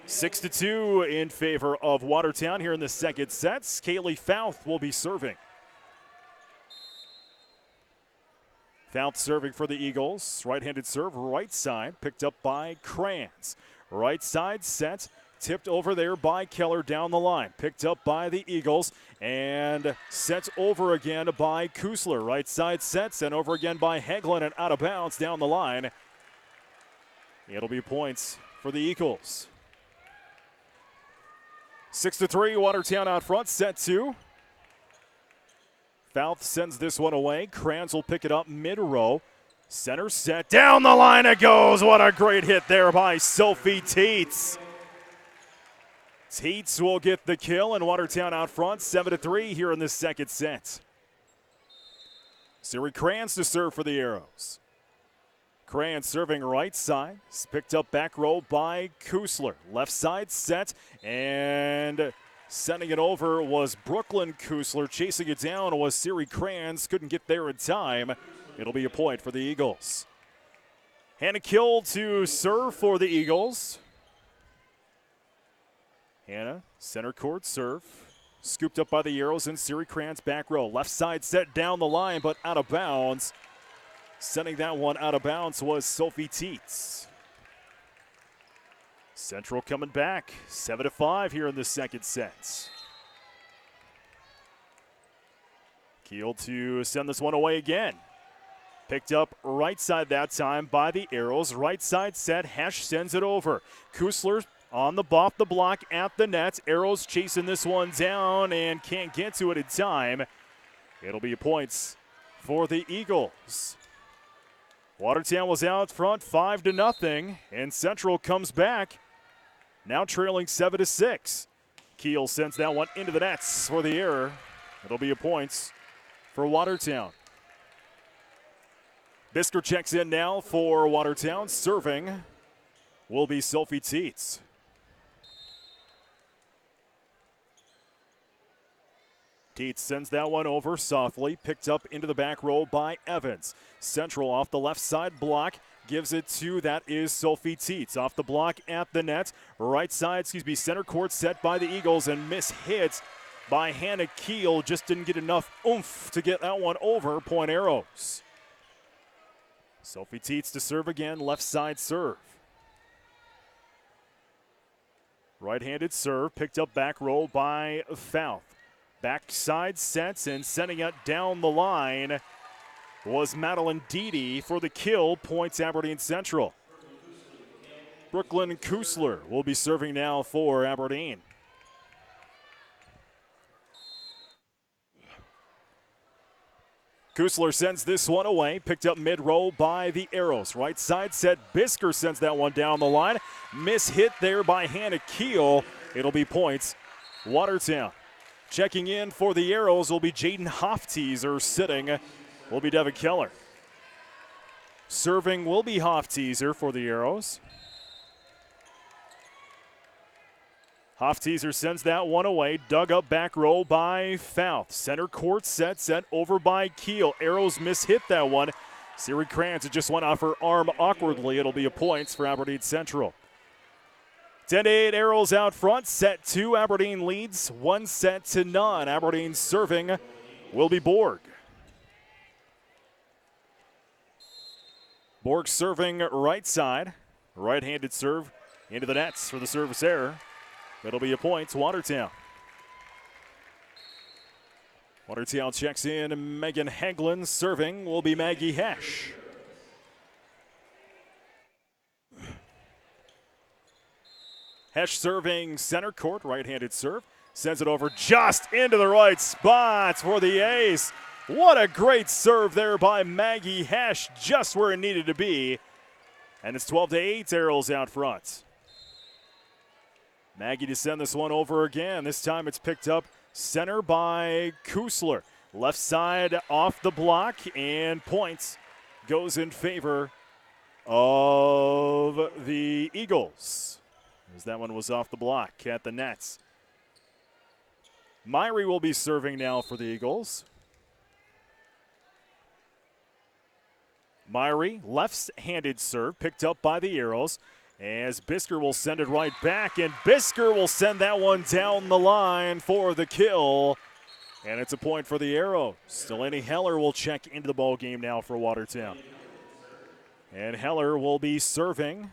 6-2 in favor of Watertown here in the second set. Kaylee Fouth will be serving. Fouth serving for the Eagles. Right-handed serve, right side, picked up by Kranz. Right side set, tipped over there by Keller down the line. Picked up by the Eagles and sent over again by Kusler. Right side set, sent over again by Heglin and out of bounds down the line. It'll be points for the Eagles. 6-3, Watertown out front, set 2. Fouth sends this one away. Kranz will pick it up mid-row. Center set. Down the line it goes. What a great hit there by Sophie Teets. Teets will get the kill, and Watertown out front, 7-3 here in the second set. Siri Kranz to serve for the Arrows. Kranz serving right side. It's picked up back row by Kusler. Left side set, and sending it over was Brooklyn Kusler. Chasing it down was Siri Kranz. Couldn't get there in time. It'll be a point for the Eagles. Hannah Kill to serve for the Eagles. Hannah, center court serve. Scooped up by the Arrows and Siri Kranz back row. Left side set down the line, but out of bounds. Sending that one out of bounds was Sophie Teets. Central coming back, 7-5 here in the second set. Keel to send this one away again. Picked up right side that time by the Arrows. Right side set, Hesh sends it over. Kusler on the off the block at the net. Arrows chasing this one down and can't get to it in time. It'll be points for the Eagles. Watertown was out front 5-0, and Central comes back, now trailing 7-6. Keel sends that one into the nets for the error. It'll be a points for Watertown. Bisker checks in now for Watertown. Serving will be Sophie Teets. Teets sends that one over softly, picked up into the back row by Evans. Central off the left side block, gives it to, that is Sophie Teets. Off the block at the net, right side, center court set by the Eagles and mishit by Hannah Keel. Just didn't get enough oomph to get that one over. Point Arrows. Sophie Teets to serve again, left side serve. Right-handed serve, picked up back row by Fouth. Backside sets and sending it down the line was Madeline Dede for the kill. Points Aberdeen Central. Brooklyn Kusler will be serving now for Aberdeen. Kusler sends this one away, picked up mid-row by the Arrows. Right side set, Bisker sends that one down the line. Miss-hit there by Hannah Keel. It'll be points Watertown. Checking in for the Arrows will be Jaden Hofteaser. Sitting will be Devin Keller. Serving will be Hofteaser for the Arrows. Hofteaser sends that one away. Dug up back row by Fouth. Center court set, sent over by Keel. Arrows miss-hit that one. Siri Kranz, it just went off her arm awkwardly. It'll be a points for Aberdeen Central. 10-8 Arrows out front. Set 2, Aberdeen leads 1-0. Aberdeen serving will be Borg. Borg serving right side. Right-handed serve into the nets for the service error. That'll be a point to Watertown. Watertown checks in. Megan Haglin serving will be Maggie Hesh. Hesh serving center court, right-handed serve. Sends it over just into the right spot for the ace. What a great serve there by Maggie Hesh, just where it needed to be. And it's 12-8 Arrows out front. Maggie to send this one over again. This time it's picked up center by Kusler. Left side off the block, and points goes in favor of the Eagles, as that one was off the block at the nets. Myrie will be serving now for the Eagles. Myrie, left-handed serve, picked up by the Arrows, as Bisker will send it right back, and Bisker will send that one down the line for the kill, and it's a point for the Arrows. Delaney Heller will check into the ball game now for Watertown. And Heller will be serving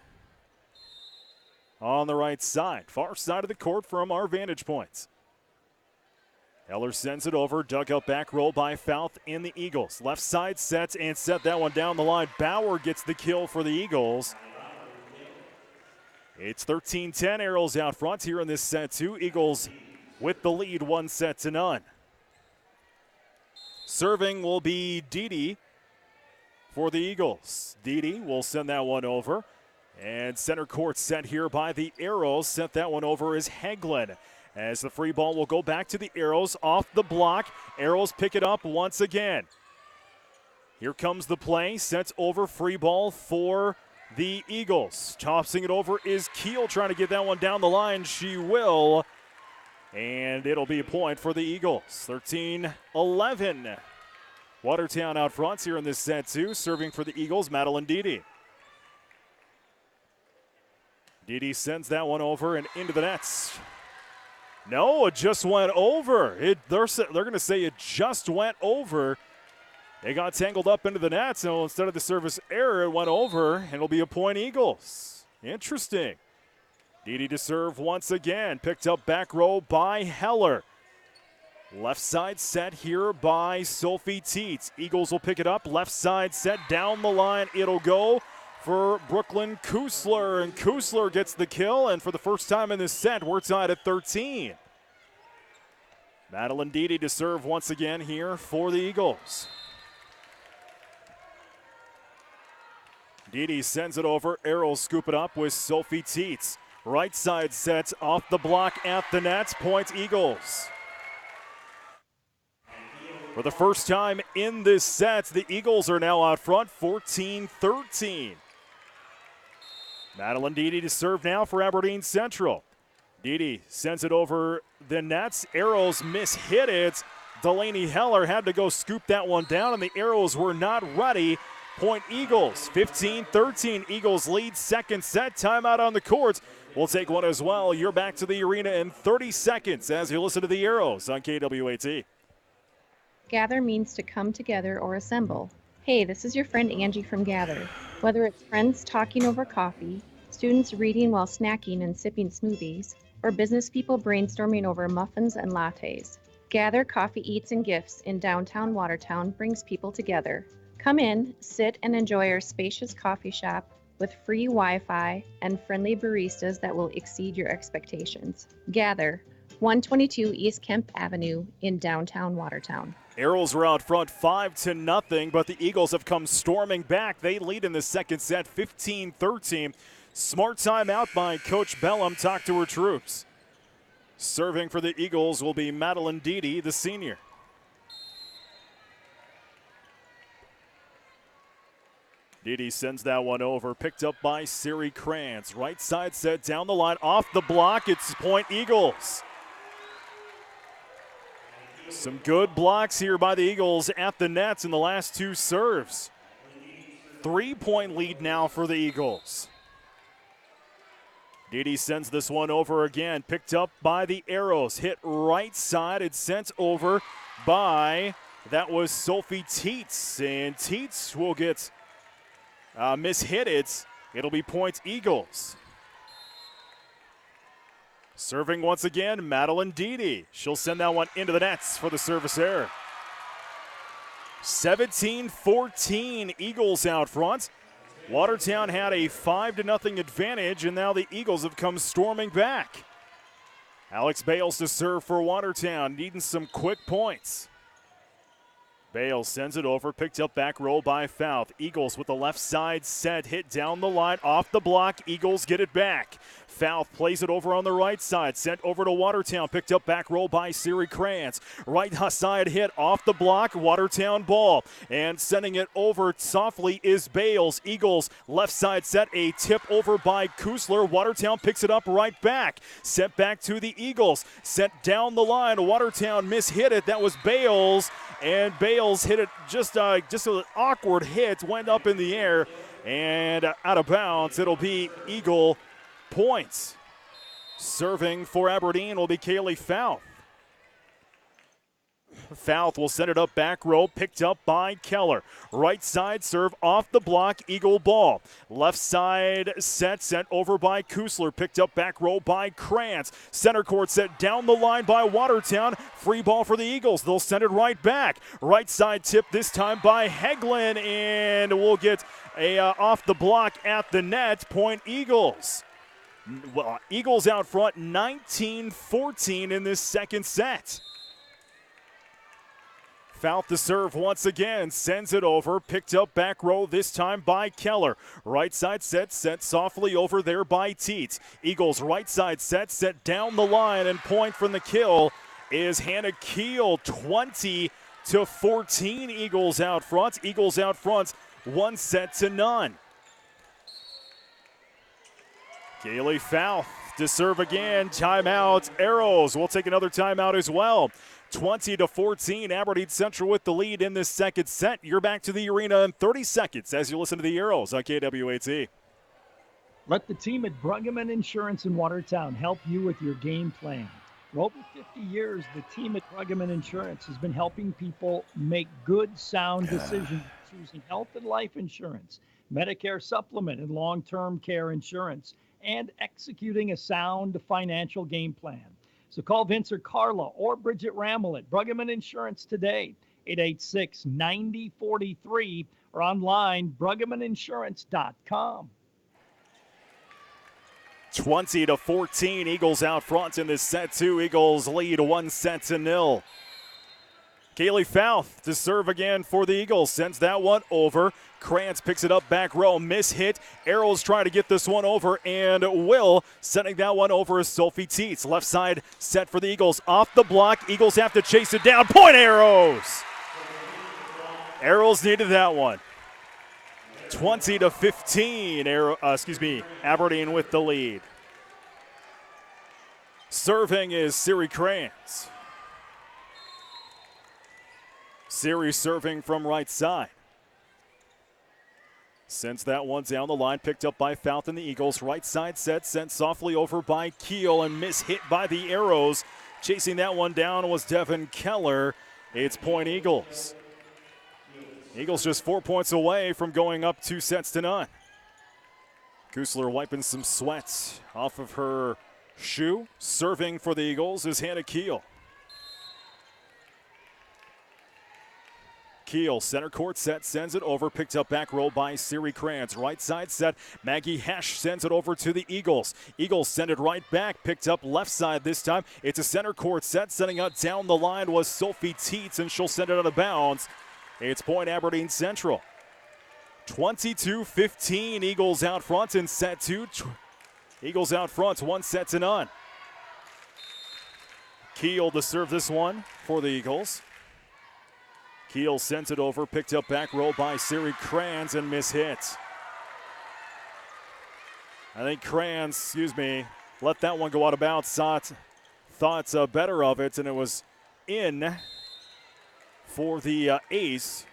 on the right side, far side of the court from our vantage points. Heller sends it over, dugout back roll by Fouth in the Eagles. Left side sets and set that one down the line. Bauer gets the kill for the Eagles. It's 13-10, Arrows out front here in this set two. Eagles with the lead, 1-0. Serving will be Dede for the Eagles. Dede will send that one over. And center court set here by the Arrows. Sent that one over is Hagelin. As the free ball will go back to the Arrows off the block. Arrows pick it up once again. Here comes the play. Sets over, free ball for the Eagles. Tossing it over is Keel, trying to get that one down the line. She will. And it'll be a point for the Eagles. 13-11. Watertown out front here in this set two. Serving for the Eagles, Madeline Dede. Dede sends that one over and into the nets. No, it just went over. They're going to say it just went over. They got tangled up into the net, so instead of the service error, it went over, and it'll be a point Eagles. Interesting. Dede to serve once again. Picked up back row by Heller. Left side set here by Sophie Teets. Eagles will pick it up. Left side set down the line. It'll go for Brooklyn Kusler, and Kusler gets the kill, and for the first time in this set, we're tied at 13. Madeline Dede to serve once again here for the Eagles. Dede sends it over. Arrows scoop it up with Sophie Teets. Right side sets off the block at the nets. Points Eagles. For the first time in this set, the Eagles are now out front, 14-13. Madeline Dede to serve now for Aberdeen Central. Dede sends it over the nets. Arrows mishit it. Delaney Heller had to go scoop that one down, and the Arrows were not ready. Point Eagles, 15-13. Eagles lead second set. Timeout on the court. We'll take one as well. You're back to the arena in 30 seconds as you listen to the Arrows on KWAT. Gather means to come together or assemble. Hey, this is your friend Angie from Gather. Whether it's friends talking over coffee, students reading while snacking and sipping smoothies, or business people brainstorming over muffins and lattes, Gather Coffee Eats and Gifts in downtown Watertown brings people together. Come in, sit, and enjoy our spacious coffee shop with free Wi-Fi and friendly baristas that will exceed your expectations. Gather, 122 East Kemp Avenue in downtown Watertown. Arrows were out front 5-0, but the Eagles have come storming back. They lead in the second set 15-13. Smart timeout by Coach Bellum. Talk to her troops. Serving for the Eagles will be Madeline Dede, the senior. Dede sends that one over, picked up by Siri Krantz. Right side set down the line, off the block. It's point Eagles. Some good blocks here by the Eagles at the nets in the last two serves. 3-point lead now for the Eagles. Dede sends this one over again, picked up by the Arrows. Hit right side, it's sent over by, that was Sophie Teets. And Teets will get mishit it. It'll be points Eagles. Serving once again, Madeline Dede. She'll send that one into the nets for the service error. 17-14, Eagles out front. Watertown had a 5-0 advantage, and now the Eagles have come storming back. Alex Bales to serve for Watertown, needing some quick points. Bales sends it over, picked up back roll by Fouth. Eagles with the left side set, hit down the line, off the block. Eagles get it back. Fouth plays it over on the right side. Sent over to Watertown. Picked up back row by Siri Krantz. Right side hit off the block. Watertown ball. And sending it over softly is Bales. Eagles left side set. A tip over by Kusler. Watertown picks it up right back. Sent back to the Eagles. Sent down the line. Watertown mishit it. That was Bales. And Bales hit it just an awkward hit. Went up in the air and out of bounds. It'll be Eagle points. Serving for Aberdeen will be Kaylee Fouth. Fouth will send it up back row, picked up by Keller. Right side serve off the block, Eagle ball. Left side set, sent over by Kusler, picked up back row by Krantz. Center court set down the line by Watertown. Free ball for the Eagles. They'll send it right back. Right side tip this time by Heglin, and we'll get a off the block at the net. Point Eagles. Well, Eagles out front 19-14 in this second set. Fouth to serve once again, sends it over, picked up back row this time by Keller. Right side set, sent softly over there by Teets. Eagles right side set down the line, and point from the kill is Hannah Keel. 20-14, Eagles out front. Eagles out front, 1-0. Kaylee Fouth to serve again. Timeout. Arrows will take another timeout as well. 20-14. Aberdeen Central with the lead in this second set. You're back to the arena in 30 seconds as you listen to the Arrows on KWAT. Let the team at Bruggeman Insurance in Watertown help you with your game plan. For over 50 years, the team at Bruggeman Insurance has been helping people make good, sound decisions choosing health and life insurance, Medicare supplement, and long-term care insurance, and executing a sound financial game plan. So call Vince or Carla or Bridget Rammel at Bruggeman Insurance today, 886-9043, or online, BruggemanInsurance.com. 20-14, Eagles out front in this set two. Eagles lead 1-0. Kaylee Fouth to serve again for the Eagles. Sends that one over. Krantz picks it up back row. Miss hit. Arrows trying to get this one over, and Will sending that one over is Sophie Teets. Left side set for the Eagles. Off the block. Eagles have to chase it down. Point Arrows! Arrows needed that one. 20-15. Aberdeen with the lead. Serving is Siri Krantz. Siri serving from right side. Sends that one down the line, picked up by Fouth and the Eagles. Right side set, sent softly over by Keel and mishit by the Arrows. Chasing that one down was Devin Keller. It's point Eagles. Eagles just 4 points away from going up 2-0. Kusler wiping some sweat off of her shoe. Serving for the Eagles is Hannah Keel. Keel, center court set, sends it over, picked up back row by Siri Krantz. Right side set, Maggie Hesch sends it over to the Eagles. Eagles send it right back, picked up left side this time. It's a center court set, sending out down the line was Sophie Teets, and she'll send it out of bounds. It's point Aberdeen Central. 22-15, Eagles out front in set two. Eagles out front, 1-0. Keel to serve this one for the Eagles. Keel sends it over, picked up back row by Siri Krantz and mishit. I think Krantz, let that one go out of bounds. Thought better of it, and it was in for the ace.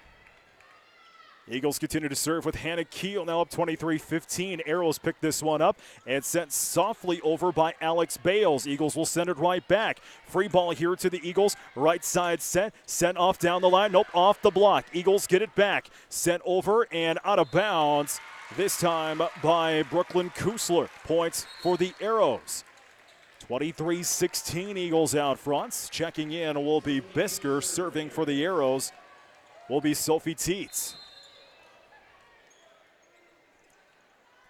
Eagles continue to serve with Hannah Keel, now up 23-15. Arrows pick this one up and sent softly over by Alex Bales. Eagles will send it right back. Free ball here to the Eagles. Right side set, sent off down the line. Nope, off the block. Eagles get it back. Sent over and out of bounds, this time by Brooklyn Kusler. Points for the Arrows. 23-16, Eagles out front. Checking in will be Bisker. Serving for the Arrows will be Sophie Teets.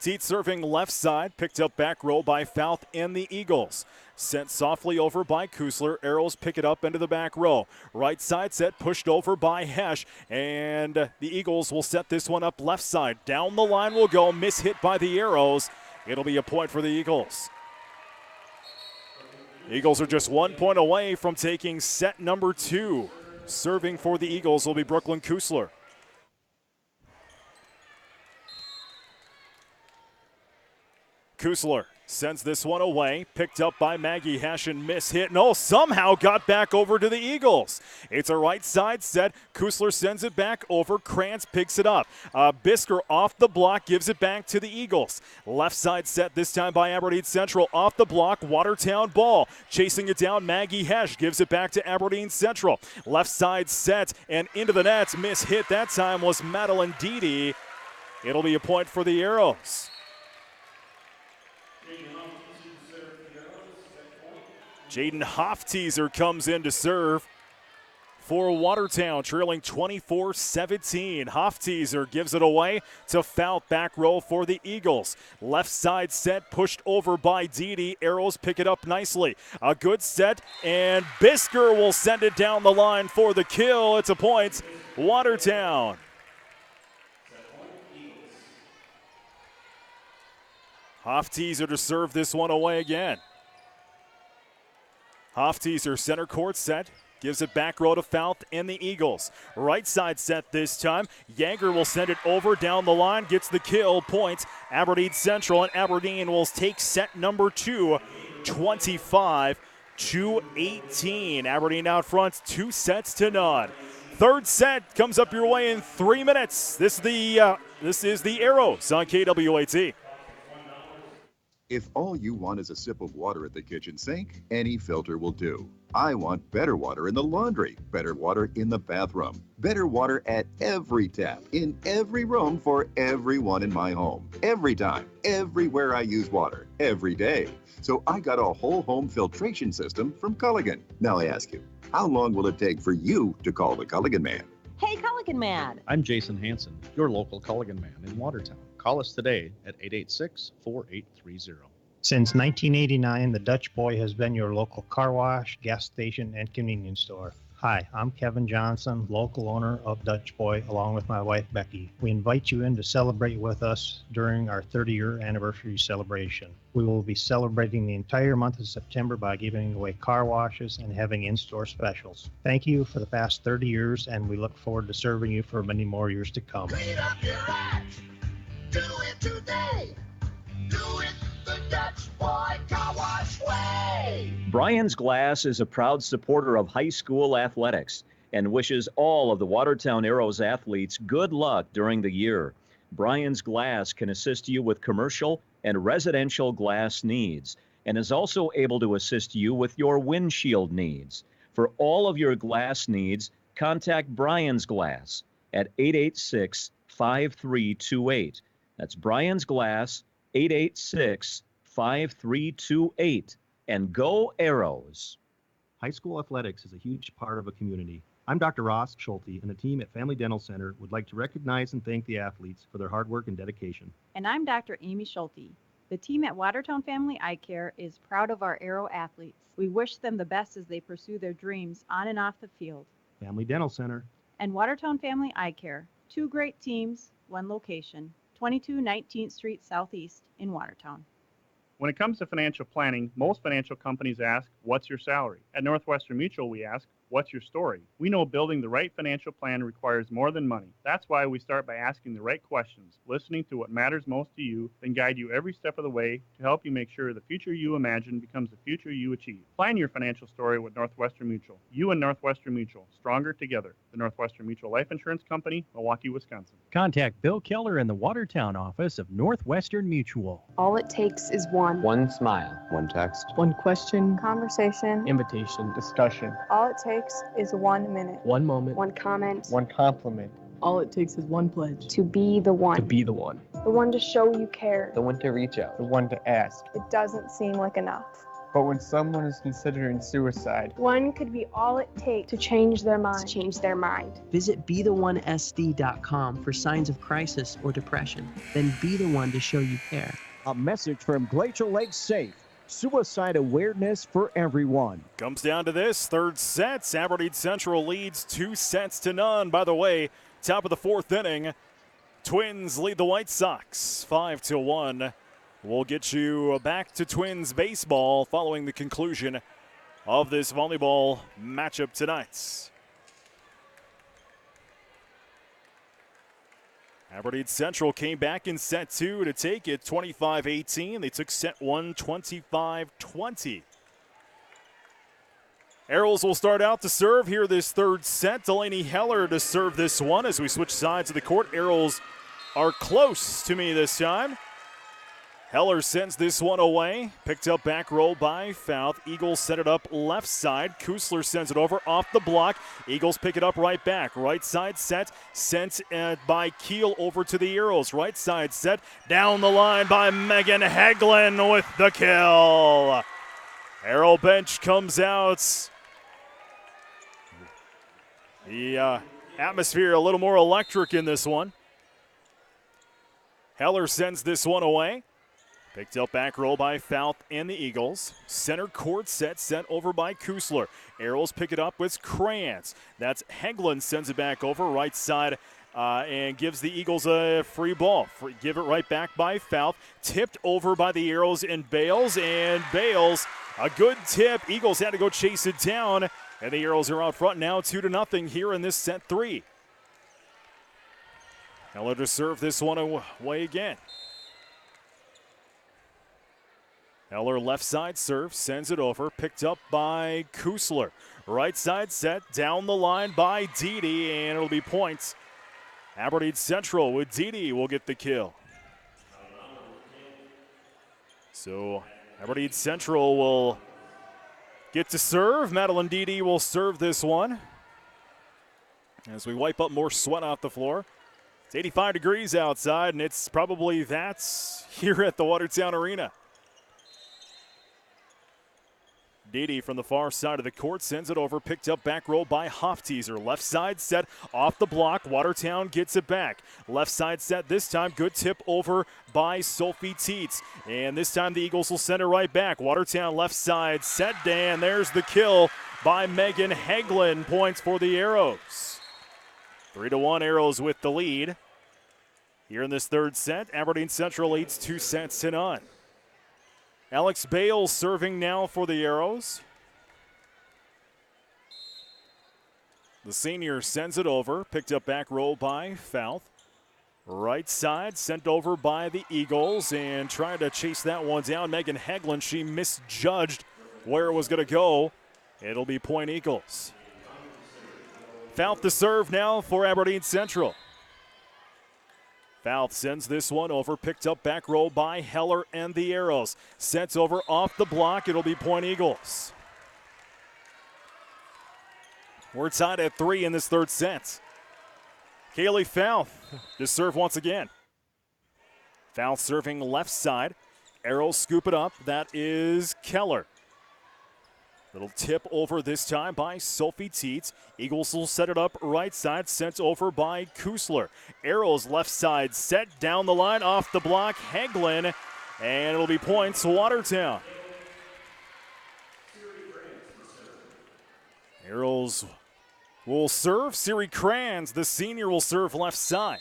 Teets serving left side, picked up back row by Fouth and the Eagles. Sent softly over by Kusler. Arrows pick it up into the back row. Right side set, pushed over by Hesch, and the Eagles will set this one up left side. Down the line will go, miss hit by the Arrows. It'll be a point for the Eagles. Eagles are just 1 point away from taking set number 2. Serving for the Eagles will be Brooklyn Kusler. Kusler sends this one away, picked up by Maggie Hessian, miss hit, no, somehow got back over to the Eagles. It's a right side set, Kusler sends it back over, Krantz picks it up. Bisker off the block, gives it back to the Eagles. Left side set this time by Aberdeen Central, off the block, Watertown ball. Chasing it down, Maggie Hesh gives it back to Aberdeen Central. Left side set and into the net, miss hit that time was Madeline Deedy. It'll be a point for the Arrows. Jaden Hofteaser comes in to serve for Watertown, trailing 24-17. Hofteaser gives it away to Fout, back row for the Eagles. Left side set, pushed over by Deedy. Arrows pick it up nicely. A good set, and Bisker will send it down the line for the kill. It's a point, Watertown. Hofteaser to serve this one away again. Hofteaser center court set, gives it back row to Fout and the Eagles. Right side set this time. Jaeger will send it over down the line, gets the kill, point Aberdeen Central, and Aberdeen will take set number 2, 25-18. Aberdeen out front, 2-0. Third set comes up your way in 3 minutes. This is the Arrows on KWAT. If all you want is a sip of water at the kitchen sink, any filter will do. I want better water in the laundry, better water in the bathroom, better water at every tap, in every room for everyone in my home. Every time, everywhere I use water, every day. So I got a whole home filtration system from Culligan. Now I ask you, how long will it take for you to call the Culligan man? Hey, Culligan Man. I'm Jason Hansen, your local Culligan man in Watertown. Call us today at 886-4830. Since 1989, the Dutch Boy has been your local car wash, gas station, and convenience store. Hi, I'm Kevin Johnson, local owner of Dutch Boy, along with my wife Becky. We invite you in to celebrate with us during our 30-year anniversary celebration. We will be celebrating the entire month of September by giving away car washes and having in-store specials. Thank you for the past 30 years, and we look forward to serving you for many more years to come. Clean up your act. Do it today. Do it the Dutch Boy Car Wash way. Brian's Glass is a proud supporter of high school athletics and wishes all of the Watertown Arrows athletes good luck during the year. Brian's Glass can assist you with commercial and residential glass needs and is also able to assist you with your windshield needs. For all of your glass needs, contact Brian's Glass at 886-5328. That's Brian's Glass, 886-5328. And go Arrows. High school athletics is a huge part of a community. I'm Dr. Ross Schulte, and the team at Family Dental Center would like to recognize and thank the athletes for their hard work and dedication. And I'm Dr. Amy Schulte. The team at Watertown Family Eye Care is proud of our Arrow athletes. We wish them the best as they pursue their dreams on and off the field. Family Dental Center. And Watertown Family Eye Care, 2 great teams, 1 location, 22 19th Street Southeast in Watertown. When it comes to financial planning, most financial companies ask, what's your salary? At Northwestern Mutual, we ask, what's your story? We know building the right financial plan requires more than money. That's why we start by asking the right questions, listening to what matters most to you, then guide you every step of the way to help you make sure the future you imagine becomes the future you achieve. Plan your financial story with Northwestern Mutual. You and Northwestern Mutual, stronger together. The Northwestern Mutual Life Insurance Company, Milwaukee, Wisconsin. Contact Bill Keller in the Watertown office of Northwestern Mutual. All it takes is one smile, one text, one question, conversation, invitation, discussion. All it takes is 1 minute, one moment, one comment, one compliment. All it takes is one pledge. To be the one. To be the one. The one to show you care. The one to reach out. The one to ask. It doesn't seem like enough. But when someone is considering suicide, one could be all it takes to change their mind. Visit BeTheOneSD.com for signs of crisis or depression. Then be the one to show you care. A message from Glacial Lake Safe. Suicide awareness for everyone. Comes down to this, third set. Aberdeen Central leads 2-0. By the way, top of the 4th inning, Twins lead the White Sox 5-1. We'll get you back to Twins baseball following the conclusion of this volleyball matchup tonight. Aberdeen Central came back in set 2 to take it 25-18. They took set 1 25-20. Arrows will start out to serve here this third set. Delaney Heller to serve this one as we switch sides of the court. Arrows are close to me this time. Heller sends this one away. Picked up back roll by Fouth. Eagles set it up left side. Kusler sends it over off the block. Eagles pick it up right back. Right side set. Sent by Keel over to the Arrows. Right side set. Down the line by Megan Haglin with the kill. Arrow bench comes out. The atmosphere a little more electric in this one. Heller sends this one away. Picked up back roll by Fouth and the Eagles. Center court set sent over by Kusler. Arrows pick it up with Krantz. That's Haglin sends it back over right side and gives the Eagles a free ball. Give it right back by Fouth. Tipped over by the Arrows and Bales. And Bales, a good tip. Eagles had to go chase it down. And the Arrows are out front now 2-0 here in this set 3. Heller to serve this one away again. Heller left side serve, sends it over, picked up by Kusler. Right side set, down the line by Dede, and it'll be points. Aberdeen Central with Dede will get the kill. So Aberdeen Central will get to serve. Madeline Dede will serve this one. As we wipe up more sweat off the floor. It's 85 degrees outside, and it's probably that's here at the Watertown Arena. Dede from the far side of the court sends it over, picked up back row by Hofteaser. Left side set off the block. Watertown gets it back. Left side set this time. Good tip over by Sophie Teets. And this time the Eagles will send it right back. Watertown left side set. Dan, there's the kill by Megan Haglin. Points for the Arrows. 3-1 Arrows with the lead. Here in this third set, Aberdeen Central leads 2-0. Alex Bales serving now for the Arrows. The senior sends it over. Picked up back row by Fouth. Right side sent over by the Eagles and trying to chase that one down. Megan Haglin, she misjudged where it was going to go. It'll be point Eagles. Fouth to serve now for Aberdeen Central. Fouth sends this one over, picked up back row by Heller and the Arrows. Sent over off the block, it'll be point Eagles. We're tied at 3 in this third set. Kaylee Fouth to serve once again. Fouth serving left side. Arrows scoop it up, that is Keller. Little tip over this time by Sophie Teets. Eagles will set it up right side, sent over by Kusler. Arrows left side set down the line off the block. Haglin, and it'll be points Watertown. Arrows will serve. Siri Kranz, the senior, will serve left side.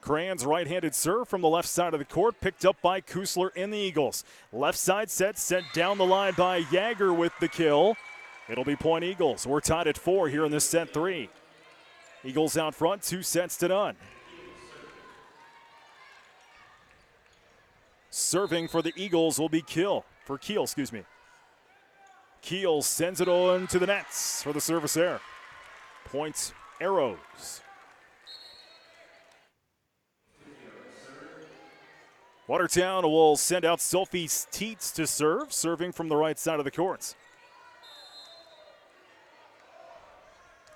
Kranz right-handed serve from the left side of the court, picked up by Kusler and the Eagles. Left side set, sent down the line by Jaeger with the kill. It'll be point Eagles. We're tied at 4 here in this set 3. Eagles out front, 2-0. Serving for the Eagles will be Keel. Keel sends it on to the nets for the service error. Point Arrows. Watertown will send out Sophie Teets to serve, serving from the right side of the courts.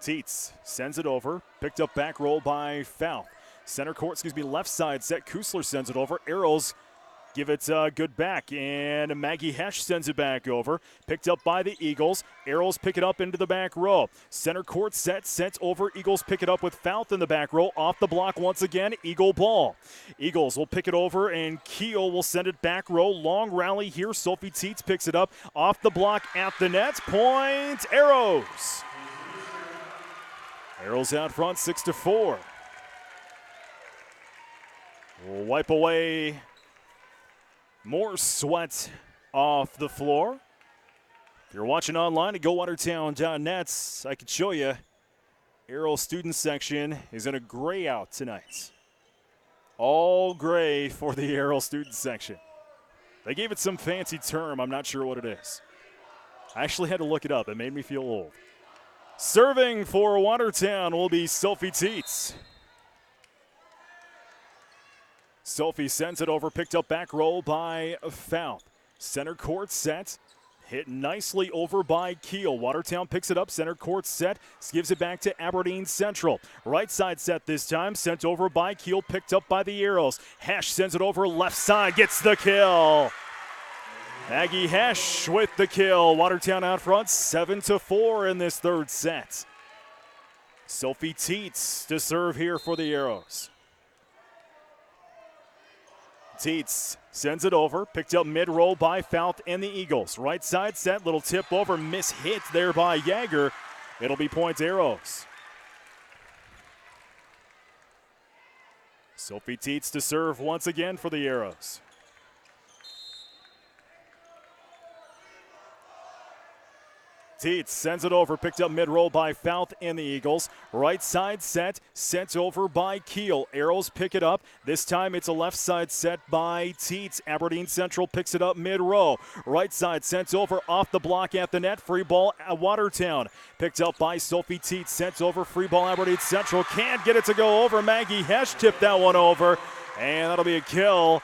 Teets sends it over, picked up back roll by Fouth. Center court, left side set. Kusler sends it over. Arrows give it good back, and Maggie Hesh sends it back over. Picked up by the Eagles. Arrows pick it up into the back row. Center court set, sent over. Eagles pick it up with Fouth in the back row. Off the block once again, Eagle ball. Eagles will pick it over, and Keel will send it back row. Long rally here. Sophie Teets picks it up. Off the block at the net. Point Arrows. Arrows out front, 6-4. We'll wipe away more sweat off the floor. If you're watching online at GoWatertown.net, I can show you Arrow student section is in a gray out tonight. All gray for the Arrow student section. They gave it some fancy term. I'm not sure what it is. I actually had to look it up. It made me feel old. Serving for Watertown will be Sophie Teets. Sophie sends it over, picked up back row by Fount. Center court set. Hit nicely over by Keel. Watertown picks it up. Center court set. Gives it back to Aberdeen Central. Right side set this time. Sent over by Keel. Picked up by the Arrows. Hesh sends it over left side. Gets the kill. Maggie Hesh with the kill. Watertown out front 7-4 in this third set. Sophie Teets to serve here for the Arrows. Teets sends it over, picked up mid-roll by Fount and the Eagles. Right side set, little tip over, miss hit there by Jaeger. It'll be point Arrows. Sophie Teets to serve once again for the Arrows. Teets sends it over, picked up mid-roll by Fount and the Eagles. Right side set, sent over by Keel. Arrows pick it up. This time it's a left side set by Teets. Aberdeen Central picks it up mid-row. Right side sent over off the block at the net. Free ball at Watertown. Picked up by Sophie Teets. Sent over, free ball Aberdeen Central. Can't get it to go over. Maggie Hesh tipped that one over. And that'll be a kill.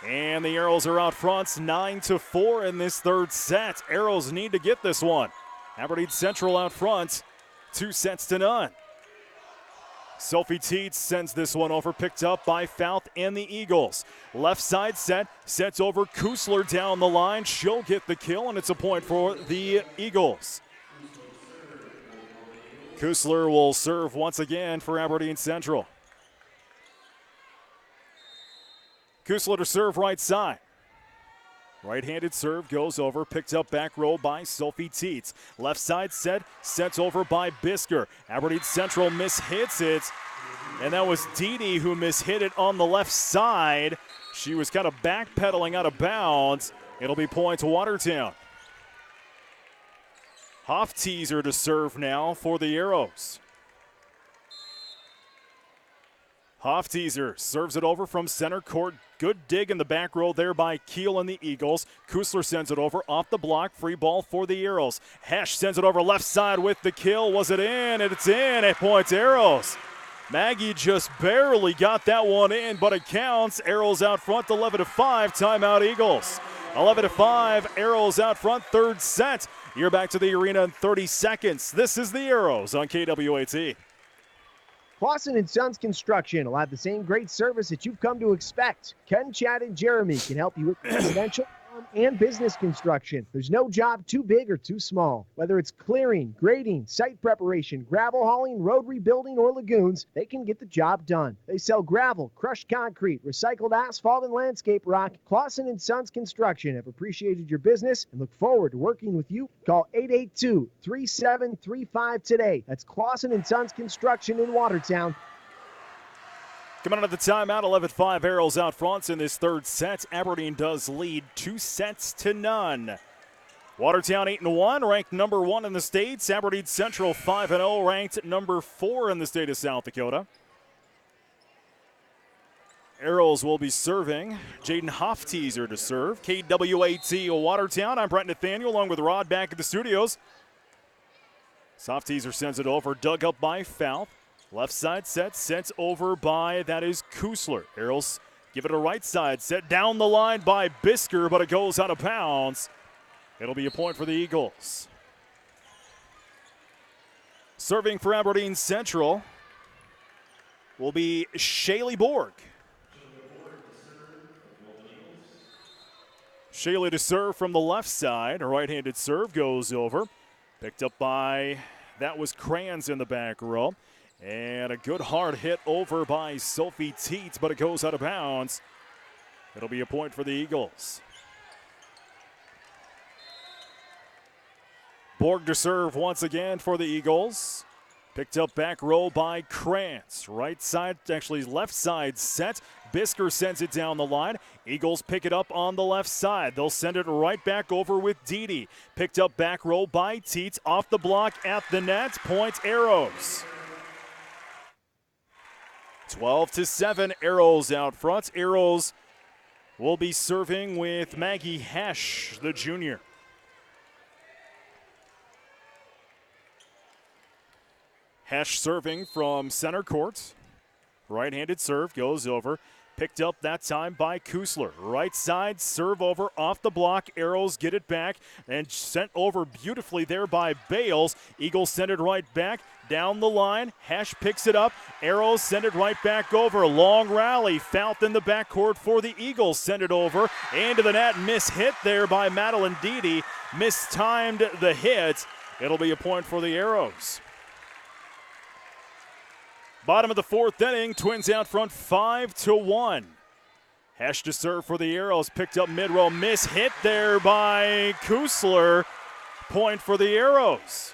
And the Arrows are out front 9-4 in this third set. Arrows need to get this one. Aberdeen Central out front, 2-0. Sophie Teets sends this one over, picked up by Fount and the Eagles. Left side set, sets over Kusler down the line. She'll get the kill, and it's a point for the Eagles. Kusler will serve once again for Aberdeen Central. Kusler to serve right side. Right-handed serve goes over, picked up back row by Sophie Teets. Left side set, sent over by Bisker. Aberdeen Central mishits it, and that was Didi who mishit it on the left side. She was kind of backpedaling out of bounds. It'll be point to Watertown. Hofteaser to serve now for the Arrows. Hofteaser serves it over from center court. Good dig in the back row there by Keel and the Eagles. Kusler sends it over off the block. Free ball for the Arrows. Hesh sends it over left side with the kill. Was it in? It's in. It points Arrows. Maggie just barely got that one in, but it counts. Arrows out front, 11-5. Timeout Eagles. 11-5. Arrows out front, third set. You're back to the arena in 30 seconds. This is the Arrows on KWAT. Clausen & Sons Construction will have the same great service that you've come to expect. Ken, Chad, and Jeremy can help you with residential and business construction. There's no job too big or too small. Whether it's clearing, grading, site preparation, gravel hauling, road rebuilding, or lagoons, they can get the job done. They sell gravel, crushed concrete, recycled asphalt, and landscape rock. Clausen & Sons Construction have appreciated your business and look forward to working with you. Call 882-3735 today. That's Clausen & Sons Construction in Watertown. Coming out of the timeout, 11-5 Arrows out front in this third set. Aberdeen does lead 2-0. Watertown 8-1, ranked number 1 in the States. Aberdeen Central 5-0, ranked number 4 in the state of South Dakota. Arrows will be serving. Jaden Hofteaser to serve. KWAT Watertown. I'm Brent Nathaniel along with Rod back at the studios. Hofteaser sends it over, dug up by Fount. Left side set, sent over by, that is Kusler. Arrows give it a right side set, down the line by Bisker, but it goes out of bounds. It'll be a point for the Eagles. Serving for Aberdeen Central will be Shaylee Borg. Shaylee to serve from the left side. A right-handed serve goes over. Picked up by, that was Crayons in the back row. And a good hard hit over by Sophie Teets, but it goes out of bounds. It'll be a point for the Eagles. Borg to serve once again for the Eagles. Picked up back row by Krantz. Right side, actually left side set. Bisker sends it down the line. Eagles pick it up on the left side. They'll send it right back over with Didi. Picked up back row by Teets. Off the block at the net. Points Arrows. 12-7, Arrows out front. Arrows will be serving with Maggie Hesh, the junior. Hesh serving from center court. Right-handed serve goes over. Picked up that time by Kusler. Right side serve over off the block. Arrows get it back and sent over beautifully there by Bales. Eagles send it right back down the line. Hesh picks it up. Arrows send it right back over. Long rally. Fount in the backcourt for the Eagles. Send it over into the net. Miss hit there by Madeline Didi. Mistimed the hit. It'll be a point for the Arrows. Bottom of the fourth inning, Twins out front 5-1. Hesh to serve for the Arrows, picked up mid-row, miss hit there by Kusler. Point for the Arrows.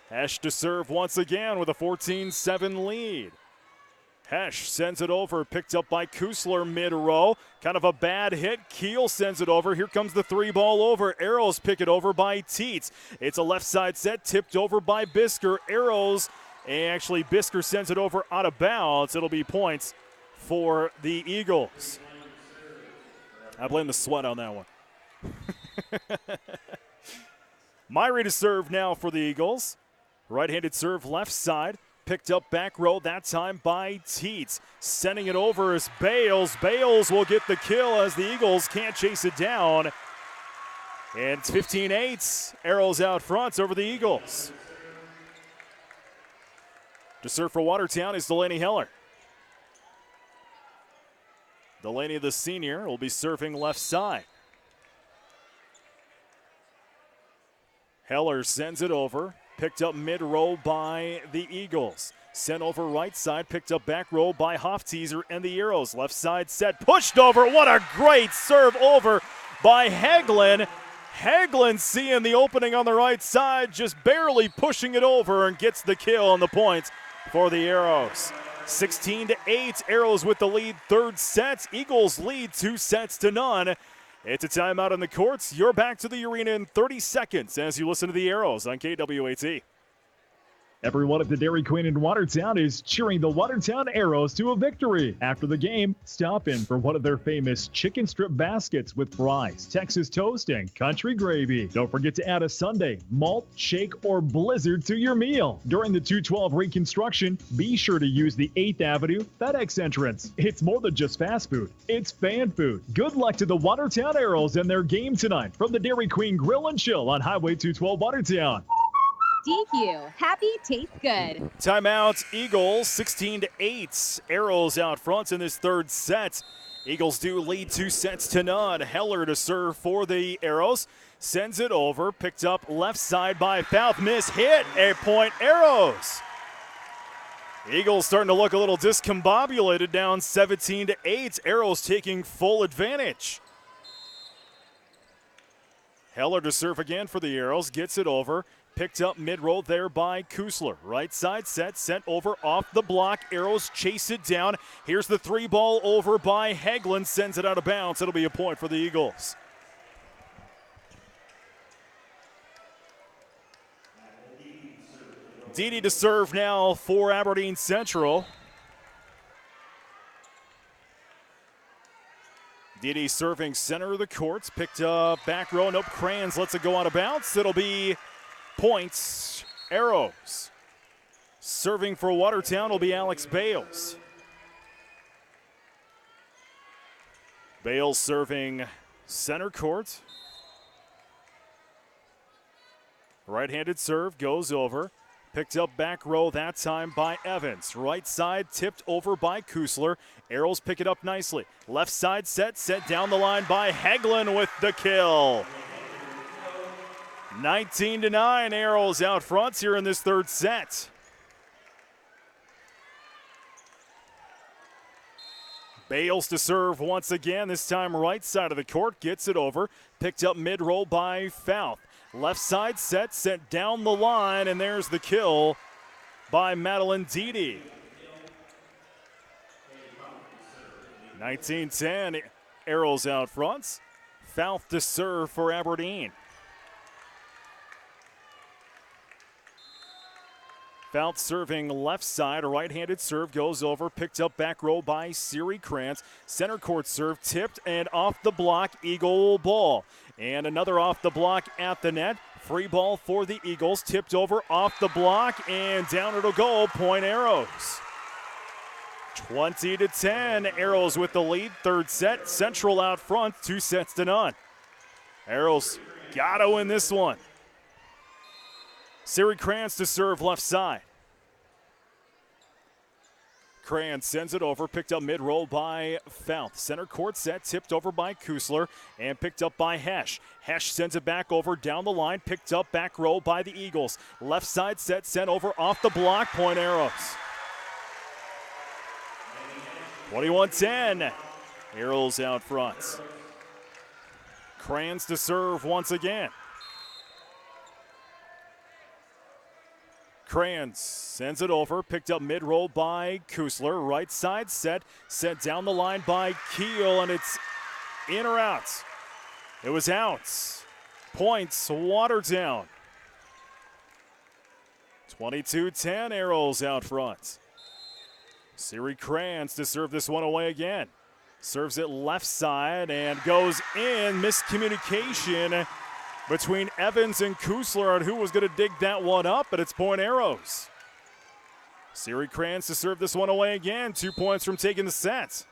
Hesh to serve once again with a 14-7 lead. Hesh sends it over, picked up by Kusler mid-row. Kind of a bad hit. Keel sends it over. Here comes the three ball over. Arrows pick it over by Teets. It's a left side set, tipped over by Bisker. Arrows, actually Bisker sends it over out of bounds. It'll be points for the Eagles. I blame the sweat on that one. Myrie to serve now for the Eagles. Right-handed serve left side. Picked up back row, that time by Teets. Sending it over is Bales. Bales will get the kill as the Eagles can't chase it down. And it's 15-8. Arrows out front over the Eagles. To serve for Watertown is Delaney Heller. Delaney, the senior, will be serving left side. Heller sends it over. Picked up mid-row by the Eagles. Sent over right side, picked up back row by Hofteaser and the Arrows. Left side set, pushed over. What a great serve over by Hagelin. Hagelin seeing the opening on the right side, just barely pushing it over and gets the kill and the points for the Arrows. 16-8, Arrows with the lead third set. Eagles lead 2-0. It's a timeout on the courts. You're back to the arena in 30 seconds as you listen to the Arrows on KWAT. Everyone at the Dairy Queen in Watertown is cheering the Watertown Arrows to a victory. After the game, stop in for one of their famous chicken strip baskets with fries, Texas toast, and country gravy. Don't forget to add a sundae, malt, shake, or blizzard to your meal. During the 212 reconstruction, be sure to use the 8th Avenue FedEx entrance. It's more than just fast food, it's fan food. Good luck to the Watertown Arrows and their game tonight from the Dairy Queen Grill and Chill on Highway 212 Watertown. DQ. Happy tastes good. Timeout, Eagles 16-8. Arrows out front in this third set. Eagles do lead 2-0. Heller to serve for the Arrows. Sends it over. Picked up left side by Fouth. Miss hit. A point Arrows. Eagles starting to look a little discombobulated, down 17-8. Arrows taking full advantage. Heller to serve again for the Arrows. Gets it over. Picked up mid-row there by Kusler. Right side set, sent over off the block. Arrows chase it down. Here's the three ball over by Hagelin. Sends it out of bounds. It'll be a point for the Eagles. Didi to serve now for Aberdeen Central. Didi serving center of the courts. Picked up back row. Nope, Crayons lets it go out of bounds. It'll be points, Arrows. Serving for Watertown will be Alex Bales. Bales serving center court. Right-handed serve goes over. Picked up back row that time by Evans. Right side tipped over by Kusler. Arrows pick it up nicely. Left side set down the line by Hagelin with the kill. 19-9, Arrows out front here in this third set. Bales to serve once again, this time right side of the court, gets it over. Picked up mid-roll by Fouth. Left side set, sent down the line, and there's the kill by Madeline Dede. 19-10, Arrows out front. Fouth to serve for Aberdeen. Fouth serving left side, a right-handed serve goes over, picked up back row by Siri Krantz. Center court serve tipped and off the block, Eagle ball. And another off the block at the net. Free ball for the Eagles, tipped over off the block and down it'll go, point Arrows. 20-10, Arrows with the lead, third set. Central out front, 2-0. Arrows gotta win this one. Siri Krantz to serve left side. Krantz sends it over, picked up mid-roll by Fouth. Center court set, tipped over by Kusler and picked up by Hesch. Hesch sends it back over down the line, picked up back row by the Eagles. Left side set, sent over off the block, point Arrows. 21-10, Arrows out front. Krantz to serve once again. Krantz sends it over, picked up mid-roll by Kusler. Right side set, sent down the line by Keel, and it's in or out. It was out. Points, Watertown. 22-10, Arrows out front. Siri Krantz to serve this one away again. Serves it left side and goes in. Miscommunication between Evans and Kusler on who was going to dig that one up, but it's point Arrows. Siri Krantz to serve this one away again. 2 points from taking the set.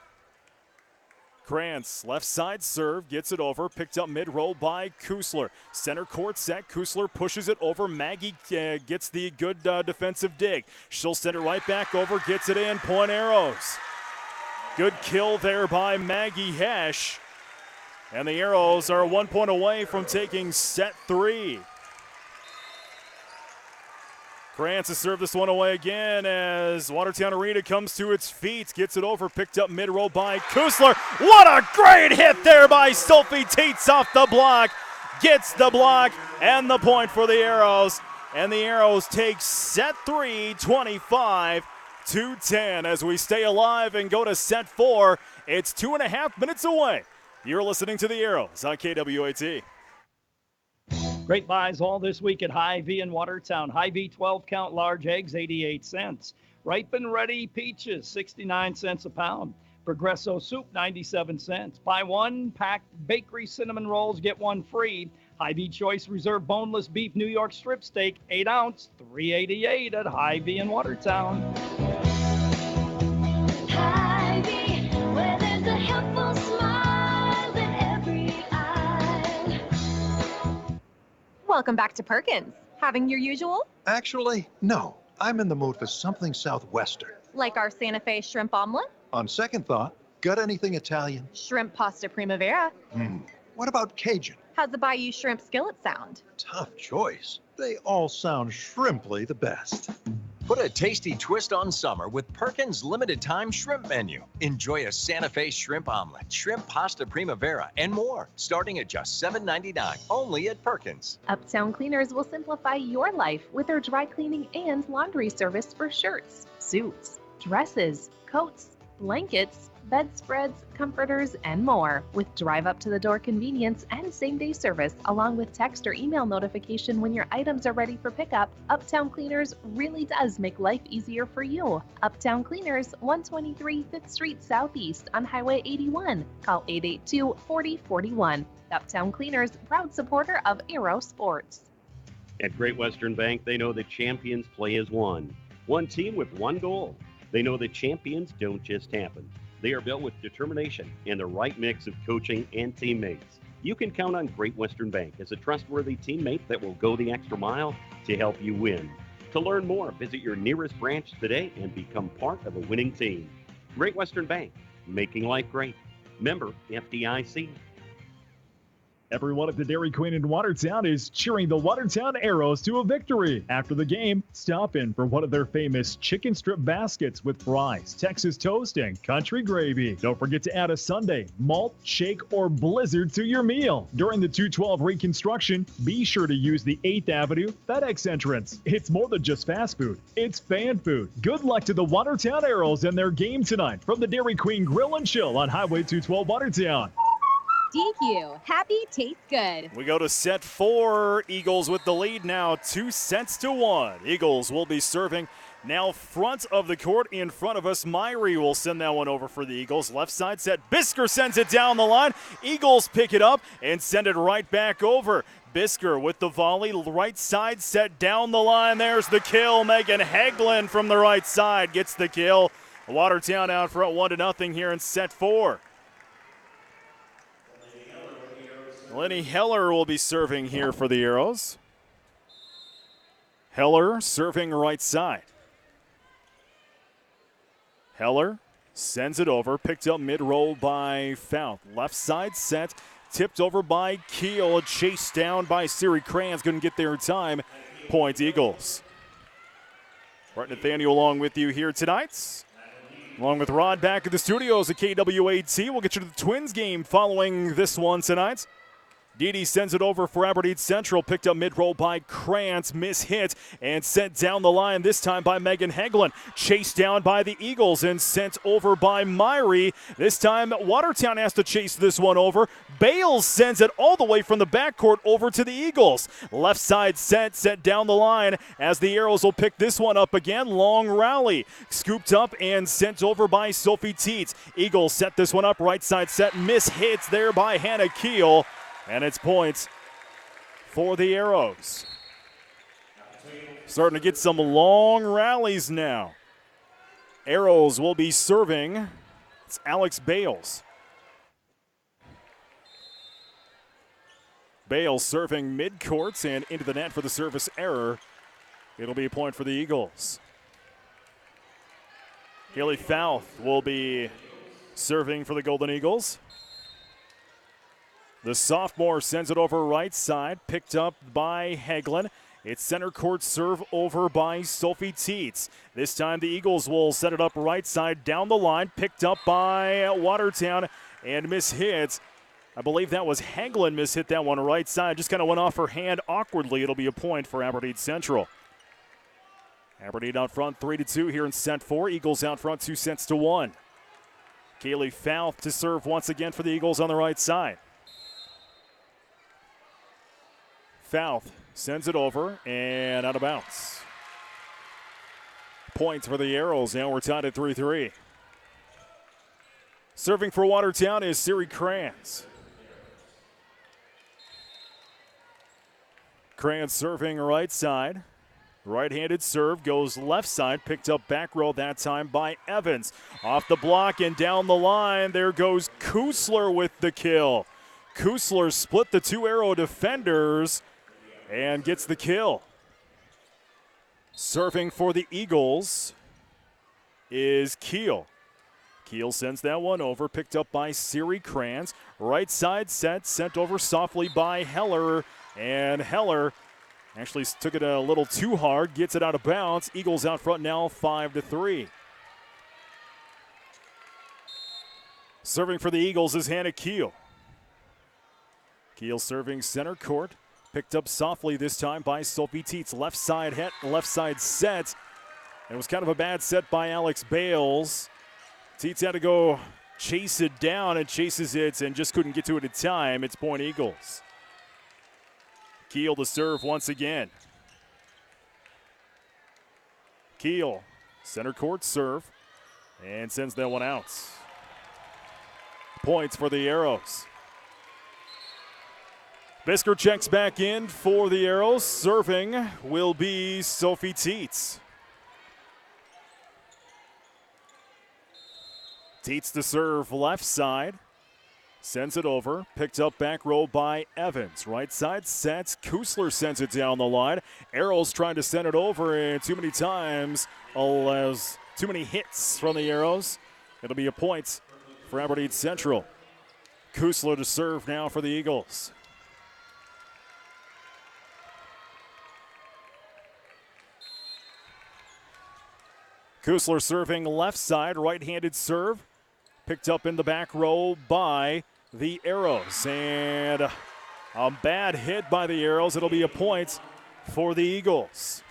Krantz, left side serve, gets it over, picked up mid-roll by Kusler. Center court set, Kusler pushes it over. Maggie gets the good defensive dig. She'll send it right back over, gets it in, point Arrows. Good kill there by Maggie Hesch. And the Arrows are 1 point away from taking set 3. Krantz to serve this one away again as Watertown Arena comes to its feet. Gets it over, picked up mid-roll by Kusler. What a great hit there by Sophie Teets off the block. Gets the block and the point for the Arrows. And the Arrows take set 3, 25-10 as we stay alive and go to set 4. It's 2.5 minutes away. You're listening to the Arrows on KWAT. Great buys all this week at Hy-Vee in Watertown. Hy-Vee 12-count large eggs, 88 cents. Ripe and ready peaches, 69 cents a pound. Progresso soup, 97 cents. Buy one packed bakery cinnamon rolls, get one free. Hy-Vee Choice Reserve boneless beef New York strip steak, 8 ounce, $3.88 at Hy-Vee in Watertown. Hy-Vee, where there's a helpful smile in every eye. Welcome back to Perkins. Having your usual? Actually, no. I'm in the mood for something southwestern. Like our Santa Fe shrimp omelet? On second thought, got anything Italian? Shrimp pasta primavera? What about Cajun? How's the Bayou shrimp skillet sound? Tough choice. They all sound shrimply the best. Put a tasty twist on summer with Perkins' limited-time shrimp menu. Enjoy a Santa Fe shrimp omelet, shrimp pasta primavera, and more, starting at just $7.99, only at Perkins. Uptown Cleaners will simplify your life with their dry cleaning and laundry service for shirts, suits, dresses, coats, blankets, bedspreads, comforters, and more. With drive-up-to-the-door convenience and same-day service, along with text or email notification when your items are ready for pickup, Uptown Cleaners really does make life easier for you. Uptown Cleaners, 123 5th Street Southeast on Highway 81. Call 882-4041. Uptown Cleaners, proud supporter of Aero Sports. At Great Western Bank, they know that champions play as one. One team with one goal. They know that champions don't just happen. They are built with determination and the right mix of coaching and teammates. You can count on Great Western Bank as a trustworthy teammate that will go the extra mile to help you win. To learn more, visit your nearest branch today and become part of a winning team. Great Western Bank, making life great. Member FDIC. Everyone at the Dairy Queen in Watertown is cheering the Watertown Arrows to a victory. After the game, stop in for one of their famous chicken strip baskets with fries, Texas toast, and country gravy. Don't forget to add a sundae, malt, shake, or blizzard to your meal. During the 212 reconstruction, be sure to use the 8th Avenue FedEx entrance. It's more than just fast food, it's fan food. Good luck to the Watertown Arrows and their game tonight from the Dairy Queen Grill and Chill on Highway 212 Watertown. DQ, happy tastes good. We go to set 4. Eagles with the lead now, 2-1. Eagles will be serving now front of the court in front of us. Myrie will send that one over for the Eagles. Left side set. Bisker sends it down the line. Eagles pick it up and send it right back over. Bisker with the volley. Right side set down the line. There's the kill. Megan Hagelin from the right side gets the kill. Watertown out front 1-0 here in set 4. Lenny Heller will be serving here for the Arrows. Heller serving right side. Heller sends it over, picked up mid-roll by Fouth. Left side set, tipped over by Keel, chased down by Siri Kranz, couldn't get there in time. Point Eagles. Brett Nathaniel along with you here tonight. Along with Rod back at the studios at KWAT. We'll get you to the Twins game following this one tonight. Dede sends it over for Aberdeen Central, picked up mid-roll by Krantz, miss-hit, and sent down the line, this time by Megan Hagelin. Chased down by the Eagles and sent over by Myrie. This time, Watertown has to chase this one over. Bales sends it all the way from the backcourt over to the Eagles. Left side sent down the line as the Arrows will pick this one up again. Long rally, scooped up and sent over by Sophie Teets. Eagles set this one up, right side set, miss-hits there by Hannah Keel. And it's points for the Arrows. Starting to get some long rallies now. Arrows will be serving. It's Alex Bales. Bales serving mid-court and into the net for the service error. It'll be a point for the Eagles. Haley Fouth will be serving for the Golden Eagles. The sophomore sends it over right side, picked up by Hagelin. It's center court serve over by Sophie Teets. This time the Eagles will set it up right side down the line, picked up by Watertown and miss-hit. I believe that was Hagelin miss-hit that one right side. Just kind of went off her hand awkwardly. It'll be a point for Aberdeen Central. Aberdeen out front 3-2 here in set 4. Eagles out front 2-1. Kaylee Fouth to serve once again for the Eagles on the right side. Fouth sends it over and out of bounds. Points for the Arrows. Now we're tied at 3-3. Serving for Watertown is Siri Kranz. Kranz serving right side. Right-handed serve goes left side, picked up back row that time by Evans. Off the block and down the line, there goes Kusler with the kill. Kusler split the two Arrow defenders and gets the kill. Serving for the Eagles is Keel. Keel sends that one over, picked up by Siri Kranz. Right side set, sent over softly by Heller. And Heller actually took it a little too hard, gets it out of bounds. Eagles out front now 5-3. Serving for the Eagles is Hannah Keel. Keel serving center court. Picked up softly this time by Sophie Teets. Left side hit, left side set. It was kind of a bad set by Alex Bales. Teets had to go chase it down and chases it and just couldn't get to it in time. It's point Eagles. Keel to serve once again. Keel, center court serve, and sends that one out. Points for the Arrows. Bisker checks back in for the Arrows. Serving will be Sophie Teets. Teets to serve left side. Sends it over. Picked up back row by Evans. Right side sets. Kusler sends it down the line. Arrows trying to send it over, and too many times allows too many hits from the Arrows. It'll be a point for Aberdeen Central. Kusler to serve now for the Eagles. Kusler serving left side, right-handed serve. Picked up in the back row by the Arrows. And a bad hit by the Arrows. It'll be a point for the Eagles.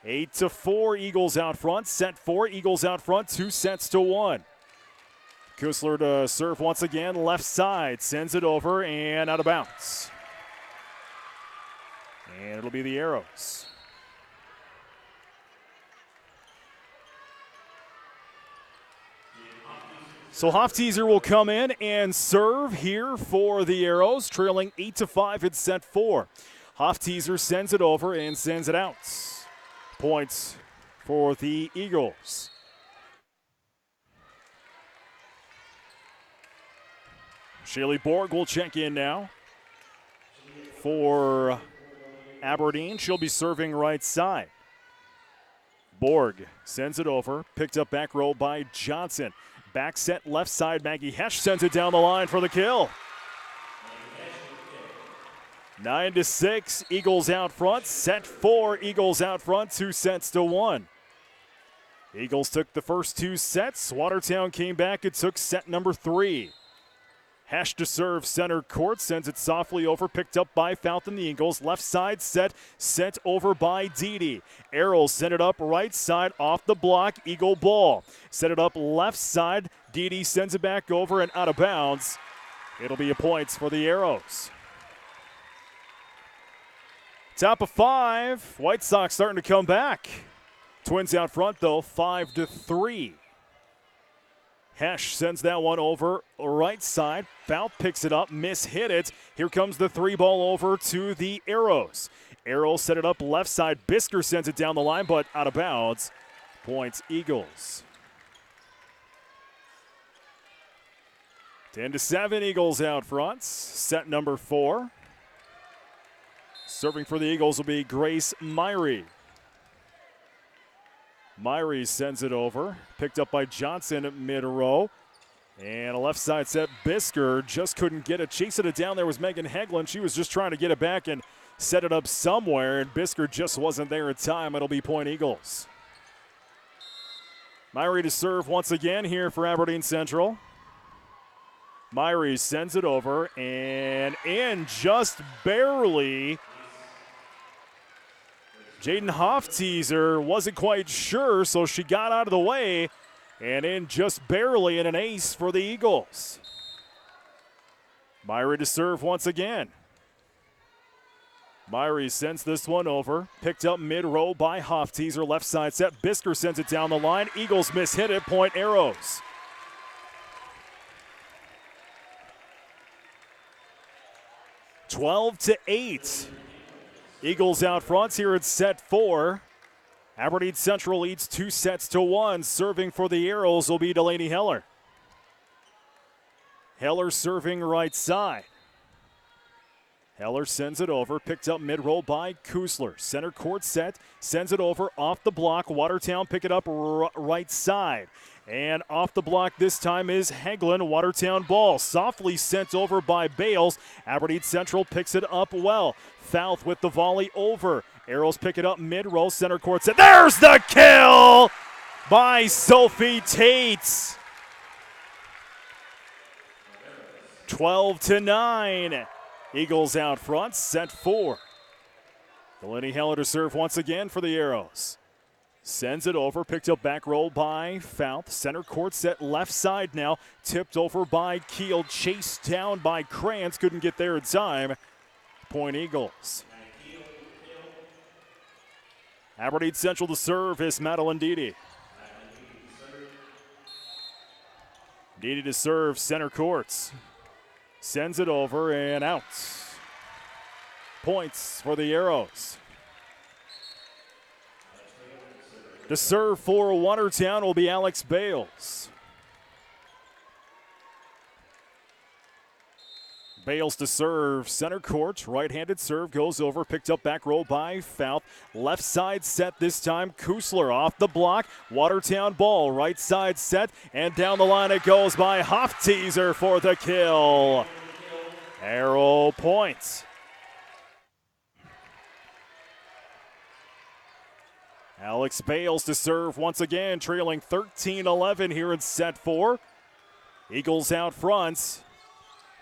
8-4, Eagles out front. Set 4, Eagles out front, 2-1. Kusler to serve once again, left side, sends it over and out of bounds. And it'll be the Arrows. So Hofteaser will come in and serve here for the Arrows, trailing 8-5 in set 4. Hofteaser sends it over and sends it out. Points for the Eagles. Shaylee Borg will check in now for Aberdeen. She'll be serving right side. Borg sends it over, picked up back row by Johnson. Back set left side, Maggie Hesh sends it down the line for the kill. 9-6, Eagles out front. Set 4, Eagles out front, 2-1. Eagles took the first 2 sets. Watertown came back and took set number 3. Hesh to serve center court, sends it softly over, picked up by Fountain. The Eagles left side set, sent over by Dede. Arrows sent it up right side off the block, Eagle ball. Set it up left side, Dede sends it back over and out of bounds. It'll be a points for the Arrows. Top of 5, White Sox starting to come back. Twins out front though, 5-3. Hesh sends that one over right side. Fout picks it up, hit it. Here comes the 3 ball over to the Arrows. Arrows set it up left side. Bisker sends it down the line, but out of bounds. Points Eagles. 10-7, Eagles out front. Set number 4. Serving for the Eagles will be Grace Myrie. Myrie sends it over. Picked up by Johnson mid-row. And a left side set. Bisker just couldn't get it. Chasing it down there was Megan Hegland. She was just trying to get it back and set it up somewhere. And Bisker just wasn't there in time. It'll be point Eagles. Myrie to serve once again here for Aberdeen Central. Myrie sends it over. And in just barely. Jaden Hofteaser wasn't quite sure, so she got out of the way and in just barely in an ace for the Eagles. Myrie to serve once again. Myrie sends this one over, picked up mid-row by Hofteaser, left side set. Bisker sends it down the line. Eagles hit it, point Arrows. (12-8). Eagles out front here at set 4. Aberdeen Central leads 2-1. Serving for the Arrows will be Delaney Heller. Heller serving right side. Heller sends it over, picked up mid-roll by Kusler. Center court set, sends it over off the block. Watertown pick it up right side. And off the block this time is Hegland. Watertown ball softly sent over by Bales. Aberdeen Central picks it up well. Fouth with the volley over. Arrows pick it up mid-row. Center court set. There's the kill by Sophie Tate. 12-9. Eagles out front, set 4. Delaney Heller to serve once again for the Arrows. Sends it over, picked up back roll by Fouth. Center court set left side now. Tipped over by Keel, chased down by Krantz. Couldn't get there in time. Point Eagles. Aberdeen Central to serve is Madeline Dede. Dede to serve, center courts. Sends it over and out. Points for the Arrows. To serve for Watertown will be Alex Bales. Bales to serve center court. Right-handed serve goes over. Picked up back row by Fouth. Left side set this time. Kusler off the block. Watertown ball. Right side set. And down the line it goes by Hofteaser for the kill. Arrow points. Alex Bales to serve once again, trailing 13-11 here in set 4. Eagles out front,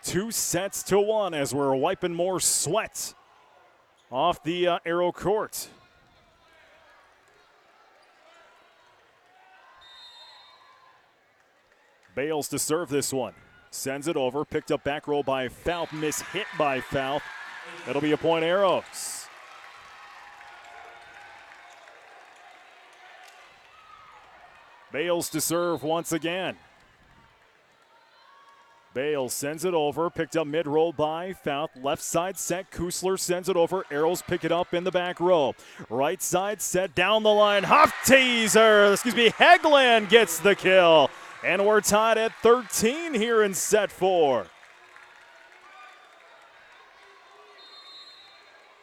2-1 as we're wiping more sweat off the Arrow court. Bales to serve this one. Sends it over, picked up back row by Fouth, hit by Fouth. That'll be a point Arrows. Bales to serve once again. Bales sends it over, picked up mid-roll by Fouth. Left side set, Kusler sends it over. Arrows pick it up in the back row. Right side set, down the line. Hegland gets the kill. And we're tied at 13 here in set 4.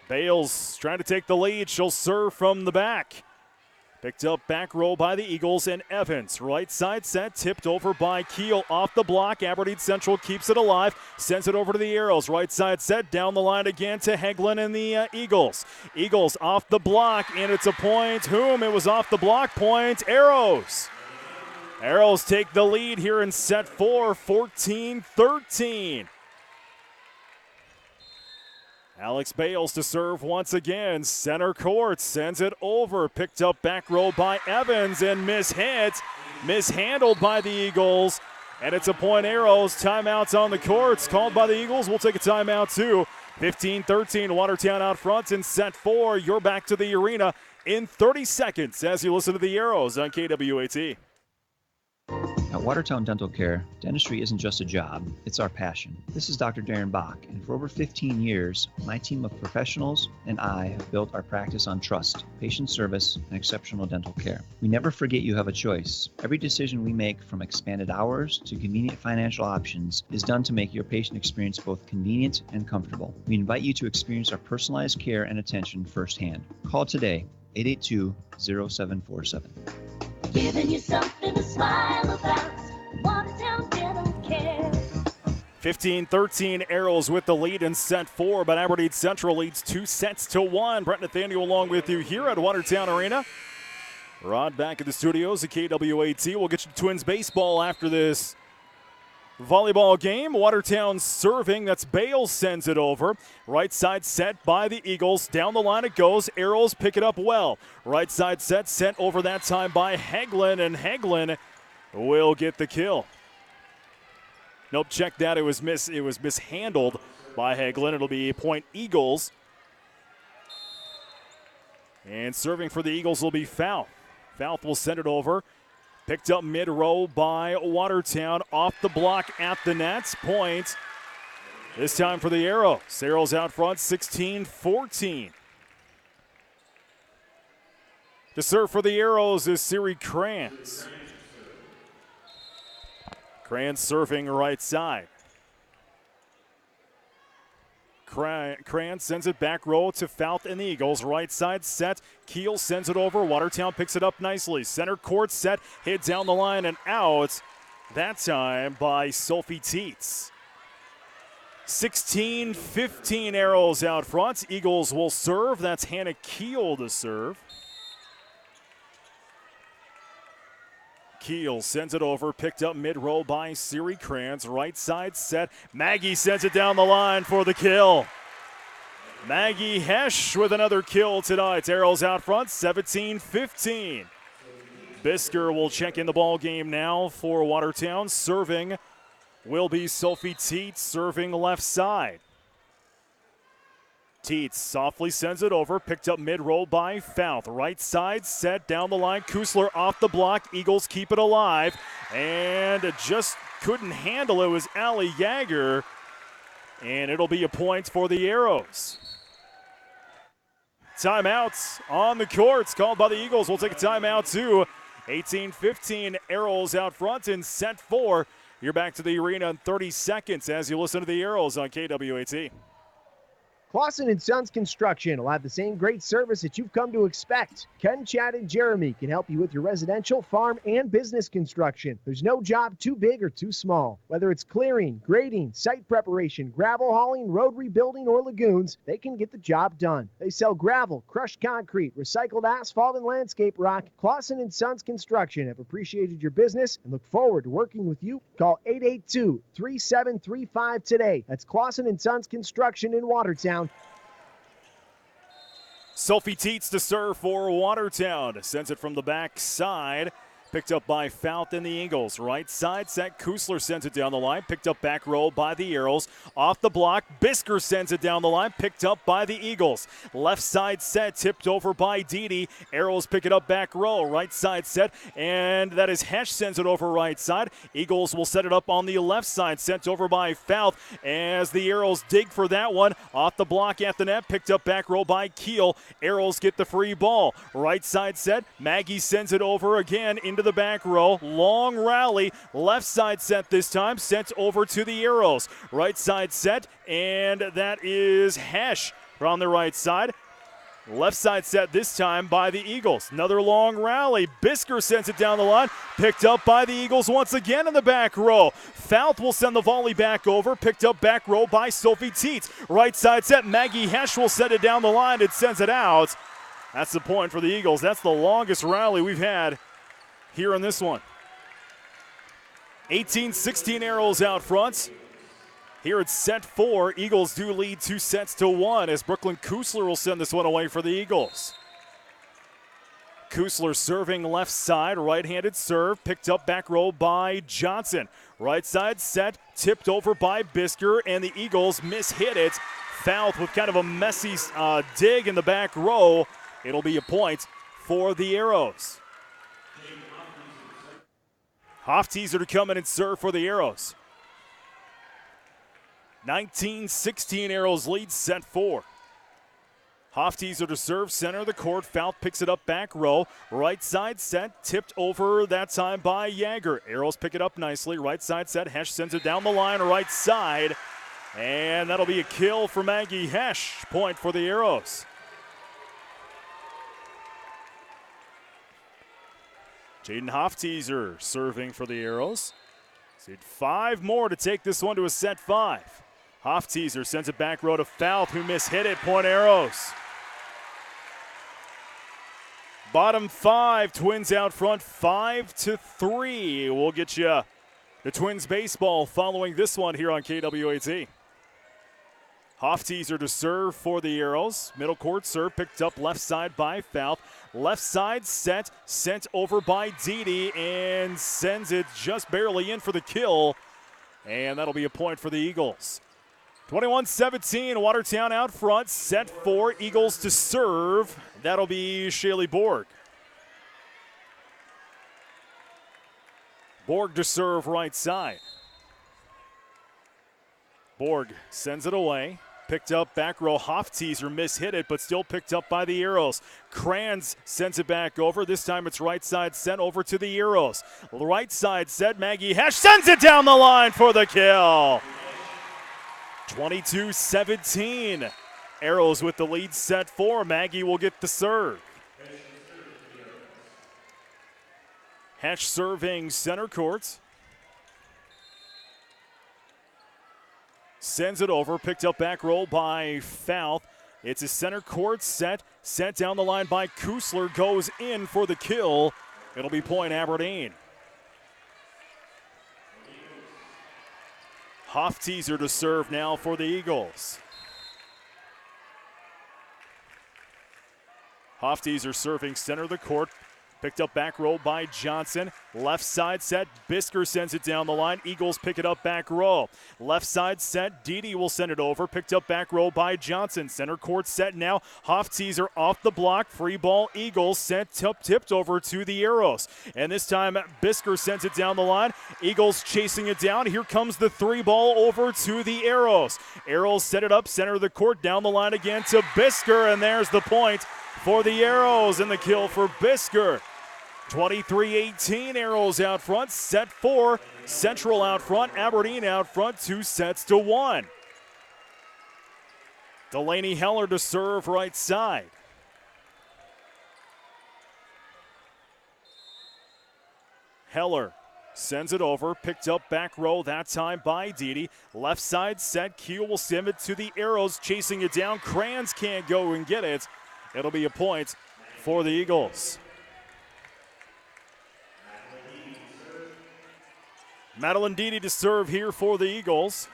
Bales trying to take the lead. She'll serve from the back. Picked up back row by the Eagles and Evans. Right side set, tipped over by Keel off the block. Aberdeen Central keeps it alive, sends it over to the Arrows. Right side set, down the line again to Hegland and the Eagles. Eagles off the block, and it's a point. It was off the block point. Arrows. Arrows take the lead here in set 4, 14-13. Alex Bales to serve once again. Center court sends it over. Picked up back row by Evans and mishandled by the Eagles. And it's a point Arrows. Timeouts on the courts called by the Eagles. We'll take a timeout too. 15-13, Watertown out front in set 4. You're back to the arena in 30 seconds as you listen to the Arrows on KWAT. At Watertown Dental Care, dentistry isn't just a job, it's our passion. This is Dr. Darren Bach, and for over 15 years, my team of professionals and I have built our practice on trust, patient service, and exceptional dental care. We never forget you have a choice. Every decision we make, from expanded hours to convenient financial options, is done to make your patient experience both convenient and comfortable. We invite you to experience our personalized care and attention firsthand. Call today, 882-0747. Giving you something to smile about. Watertown Dental Care. 15-13, Arrows with the lead in set 4, but Aberdeen Central leads 2-1. Brett Nathaniel along with you here at Watertown Arena. Rod back at the studios at KWAT. We'll get you Twins baseball after this volleyball game. Watertown serving. That's Bales sends it over. Right side set by the Eagles. Down the line it goes. Arrows pick it up well. Right side set sent over that time by Hegland, and Hegland will get the kill. Nope, check that. It was mishandled by Hegland. It'll be a point Eagles. And serving for the Eagles will be Fouth. Fouth will send it over. Picked up mid-row by Watertown. Off the block at the nets. Point. This time for the Arrows. Arrows out front, 16-14. To serve for the Arrows is Siri Kranz. Kranz serving right side. Kranz sends it back row to Fouth and the Eagles. Right side set. Keel sends it over. Watertown picks it up nicely. Center court set. Hit down the line and out. That time by Sophie Tietz. 16-15 Arrows out front. Eagles will serve. That's Hannah Keel to serve. Keel sends it over, picked up mid-row by Siri Kranz. Right side set. Maggie sends it down the line for the kill. Maggie Hesch with another kill tonight. Arrows out front, 17-15. Bisker will check in the ball game now for Watertown. Serving will be Sophie Tietz, serving left side. Tietz softly sends it over, picked up mid-roll by Fouth. Right side set down the line. Kusler off the block. Eagles keep it alive. And just couldn't handle it was Allie Yager. And it'll be a point for the Arrows. Timeouts on the courts called by the Eagles. We'll take a timeout too. 18-15 Arrows out front in set 4. You're back to the arena in 30 seconds as you listen to the Arrows on KWAT. Clausen & Sons Construction will have the same great service that you've come to expect. Ken, Chad, and Jeremy can help you with your residential, farm, and business construction. There's no job too big or too small. Whether it's clearing, grading, site preparation, gravel hauling, road rebuilding, or lagoons, they can get the job done. They sell gravel, crushed concrete, recycled asphalt, and landscape rock. Clausen & Sons Construction have appreciated your business and look forward to working with you. Call 882-3735 today. That's Clausen & Sons Construction in Watertown. Sophie Teets to serve for Watertown. Sends it from the back side. Picked up by Fouth and the Eagles. Right side set. Kusler sends it down the line. Picked up back row by the Arrows. Off the block. Bisker sends it down the line. Picked up by the Eagles. Left side set. Tipped over by Dede. Arrows pick it up back row. Right side set. And that is Hesh sends it over right side. Eagles will set it up on the left side. Sent over by Fouth as the Arrows dig for that one. Off the block at the net. Picked up back row by Keel. Arrows get the free ball. Right side set. Maggie sends it over again into the back row. Long rally. Left side set this time. Sent over to the Arrows. Right side set. And that is Hesh on the right side. Left side set this time by the Eagles. Another long rally. Bisker sends it down the line. Picked up by the Eagles once again in the back row. Fouth will send the volley back over. Picked up back row by Sophie Teets. Right side set. Maggie Hesh will set it down the line. It sends it out. That's the point for the Eagles. That's the longest rally we've had here in this one. 18-16 Arrows out front. Here it's set 4. Eagles do lead 2-1 as Brooklyn Kusler will send this one away for the Eagles. Kusler serving left side, right-handed serve, picked up back row by Johnson. Right side set, tipped over by Bisker, and the Eagles mishit it. Fouth with kind of a messy dig in the back row. It'll be a point for the Arrows. Hofteaser to come in and serve for the Arrows. 19-16 Arrows lead, set 4. Hofteaser to serve, center of the court. Fouth picks it up back row. Right side set, tipped over that time by Jaeger. Arrows pick it up nicely. Right side set, Hesh sends it down the line, right side. And that'll be a kill for Maggie Hesh. Point for the Arrows. Jaden Hofteaser serving for the Arrows. Need 5 more to take this one to a set 5. Hofteaser sends it back row to Fouth, who mishit it. Point Arrows. Bottom 5, Twins out front 5-3. We'll get you the Twins baseball following this one here on KWAT. Hofteaser to serve for the Arrows. Middle court serve picked up left side by Fouth. Left side set, sent over by Dede and sends it just barely in for the kill. And that'll be a point for the Eagles. 21-17, Watertown out front. Set 4, Eagles to serve. That'll be Shaylee Borg. Borg to serve right side. Borg sends it away. Picked up back row. Hofteaser mishit it, but still picked up by the Arrows. Kranz sends it back over. This time it's right side sent over to the Arrows. Right side set. Maggie Hesh sends it down the line for the kill. 22-17. Arrows with the lead, set 4. Maggie will get the serve. Hesh serving center court. Sends it over, picked up back roll by Fouth. It's a center court set, sent down the line by Kusler, goes in for the kill. It'll be point Aberdeen. Hofteaser to serve now for the Eagles. Hofteaser serving center of the court. Picked up back row by Johnson. Left side set. Bisker sends it down the line. Eagles pick it up back row. Left side set. Dede will send it over. Picked up back row by Johnson. Center court set now. Hofteaser off the block. Free ball. Eagles sent tipped over to the Arrows. And this time Bisker sends it down the line. Eagles chasing it down. Here comes the 3 ball over to the Arrows. Arrows set it up. Center of the court. Down the line again to Bisker. And there's the point for the Arrows and the kill for Bisker. 23-18, Arrows out front, set 4. Central out front, Aberdeen out front, 2-1. Delaney Heller to serve right side. Heller sends it over, picked up back row that time by Didi. Left side set, Keel will send it to the Arrows, chasing it down. Kranz can't go and get it. It'll be a point for the Eagles. Madeline Didi to serve here for the Eagles.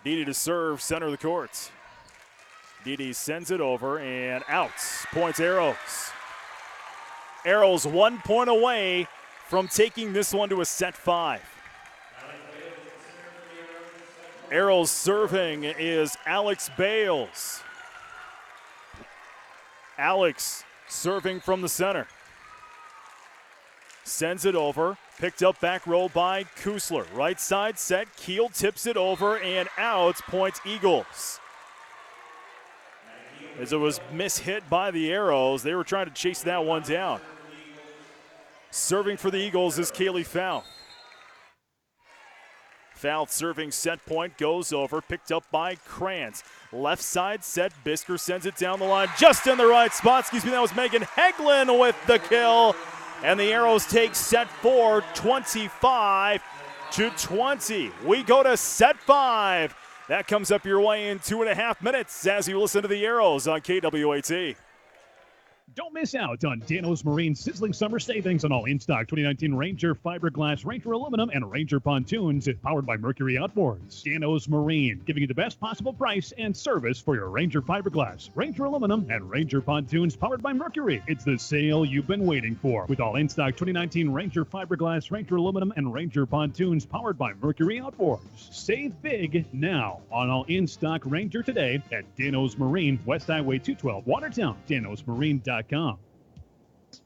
Didi to serve, center of the court. Didi sends it over and out. Points Arrows. Arrows 1 point away from taking this one to a set 5. Arrows serving is Alex Bales. Alex serving from the center. Sends it over, picked up back row by Kusler. Right side set, Keel tips it over and out. Point Eagles. As it was mishit by the Arrows, they were trying to chase that one down. Serving for the Eagles is Kaylee Fouth. Fouth serving set point, goes over, picked up by Krantz. Left side set, Bisker sends it down the line, just in the right spot. That was Megan Heglin with the kill. And the Arrows take set 4, 25-20. We go to set 5. That comes up your way in 2.5 minutes as you listen to the Arrows on KWAT. Don't miss out on Dano's Marine's sizzling summer savings on all in-stock 2019 Ranger fiberglass, Ranger aluminum, and Ranger pontoons powered by Mercury Outboards. Dano's Marine, giving you the best possible price and service for your Ranger fiberglass, Ranger aluminum, and Ranger pontoons powered by Mercury. It's the sale you've been waiting for with all in-stock 2019 Ranger fiberglass, Ranger aluminum, and Ranger pontoons powered by Mercury Outboards. Save big now on all in-stock Ranger today at Dano's Marine, West Highway 212, Watertown, danosmarine.com.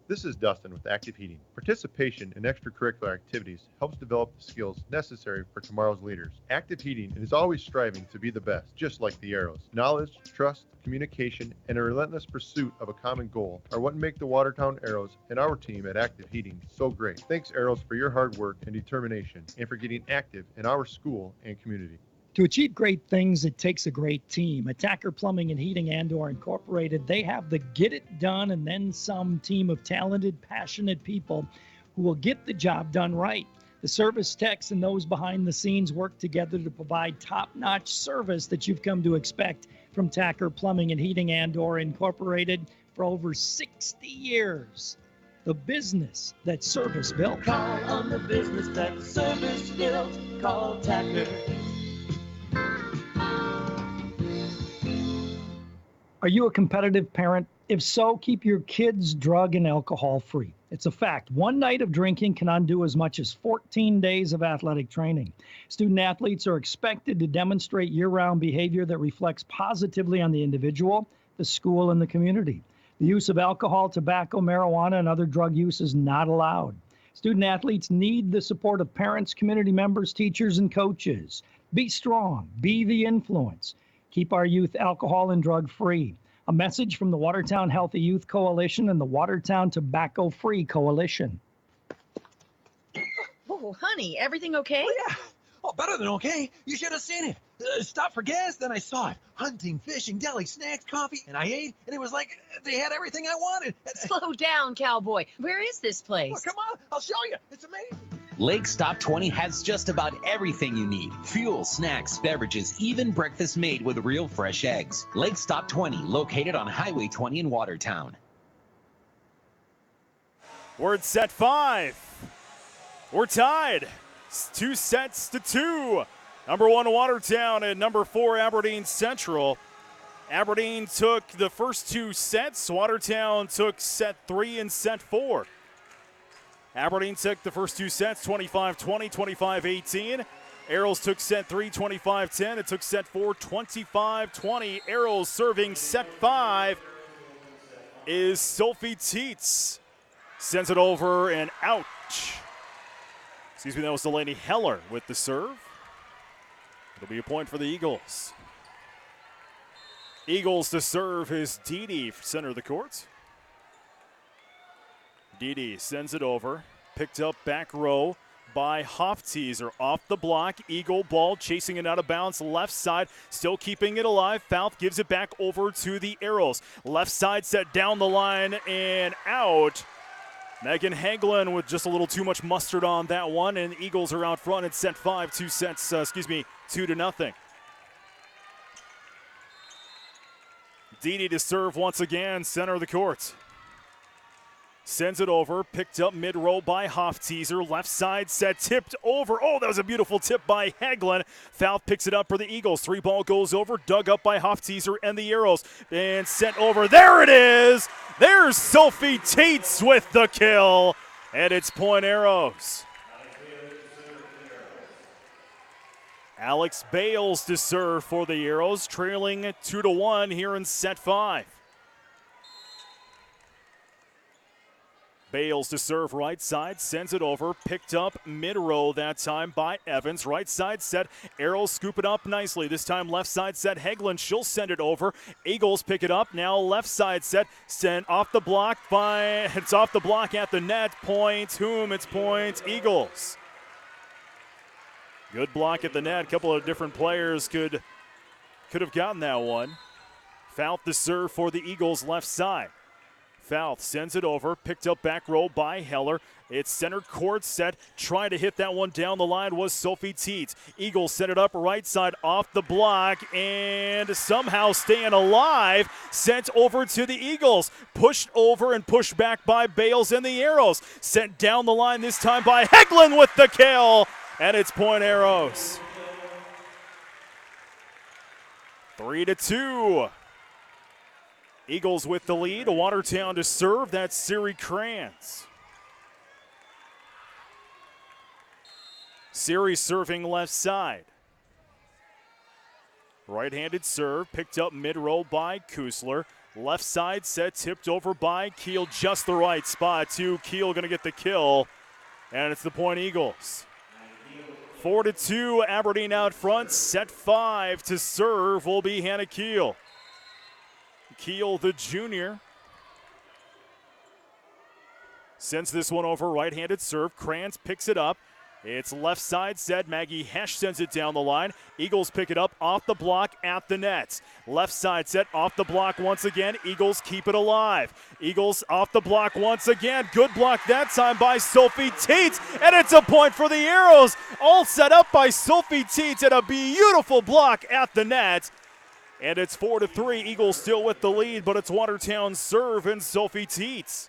This is Dustin with Active Heating. Participation in extracurricular activities helps develop the skills necessary for tomorrow's leaders. Active Heating is always striving to be the best, just like the Arrows. Knowledge, trust, communication, and a relentless pursuit of a common goal are what make the Watertown Arrows and our team at Active Heating so great. Thanks, Arrows, for your hard work and determination, and for getting active in our school and community. To achieve great things, it takes a great team. Attacker Plumbing and Heating Andor Incorporated, they have the get it done and then some team of talented, passionate people who will get the job done right. The service techs and those behind the scenes work together to provide top-notch service that you've come to expect from Tacker Plumbing and Heating Andor Incorporated for over 60 years. The business that service built. Call on the business that service built. Call Tacker. Are you a competitive parent? If so, keep your kids drug and alcohol free. It's a fact. One night of drinking can undo as much as 14 days of athletic training. Student athletes are expected to demonstrate year-round behavior that reflects positively on the individual, the school, and the community. The use of alcohol, tobacco, marijuana, and other drug use is not allowed. Student athletes need the support of parents, community members, teachers, and coaches. Be strong. Be the influence. Keep our youth alcohol and drug free. A message from the Watertown Healthy Youth Coalition and the Watertown Tobacco Free Coalition. Oh, honey, everything okay? Oh, yeah. Oh, better than okay. You should have seen it. Stopped for gas, then I saw it. Hunting, fishing, deli, snacks, coffee, and I ate, and it was like they had everything I wanted. Slow down, cowboy. Where is this place? Oh, come on, I'll show you. It's amazing. Lake Stop 20 has just about everything you need. Fuel, snacks, beverages, even breakfast made with real fresh eggs. Lake Stop 20, located on Highway 20 in Watertown. We're at set 5. We're tied. 2 sets to 2. Number 1 Watertown and number 4 Aberdeen Central. Aberdeen took the first 2 sets. Watertown took set 3 and set 4. Aberdeen took the first 2 sets, 25-20, 25-18. Arrows took set 3, 25-10. It took set 4, 25-20. Arrows serving set 5 is Sophie Tietz. Sends it over and out. That was Delaney Heller with the serve. It'll be a point for the Eagles. Eagles to serve is Didi, center of the court. Didi sends it over, picked up back row by Hofteaser. Off the block, Eagle ball chasing it out of bounds, left side, still keeping it alive. Fouth gives it back over to the Arrows. Left side set down the line and out. Megan Hagelin with just a little too much mustard on that one, and Eagles are out front. It's set 2-0. Didi to serve once again, center of the court. Sends it over, picked up mid-row by Hofteaser. Left side set, tipped over. Oh, that was a beautiful tip by Hagelin. Fouth picks it up for the Eagles. 3-ball goes over, dug up by Hofteaser and the Arrows. And sent over. There it is! There's Sophie Teets with the kill. And it's point Arrows. Alex Bales to serve for the Arrows, trailing 2-1 here in set 5. Bales to serve right side, sends it over, picked up mid-row that time by Evans. Right side set, Arrows scoop it up nicely. This time left side set, Hagelin, she'll send it over. Eagles pick it up, now left side set, sent off the block it's off the block at the net. Point whom? It's point Eagles. Good block at the net. A couple of different players could have gotten that one. Fouth to serve for the Eagles left side. Fouth sends it over, picked up back row by Heller. It's center court set. Trying to hit that one down the line was Sophie Teets. Eagles set it up right side off the block and somehow staying alive. Sent over to the Eagles. Pushed over and pushed back by Bales and the Arrows. Sent down the line this time by Hagelin with the kill. And it's point Arrows. 3-2. Eagles with the lead. Watertown to serve. That's Siri Kranz. Siri serving left side. Right-handed serve. Picked up mid-row by Kusler. Left side set. Tipped over by Keel. Just the right spot, too. Keel going to get the kill. And it's the point Eagles. 4-2. Aberdeen out front. Set 5 to serve will be Hannah Keel. Keel, the junior, sends this one over, right-handed serve. Kranz picks it up. It's left side set. Maggie Hesch sends it down the line. Eagles pick it up off the block at the net. Left side set off the block once again. Eagles keep it alive. Eagles off the block once again. Good block that time by Sophie Teets. And it's a point for the Arrows. All set up by Sophie Teets and a beautiful block at the net. And it's 4-3. Eagles still with the lead, but it's Watertown's serve and Sophie Teets.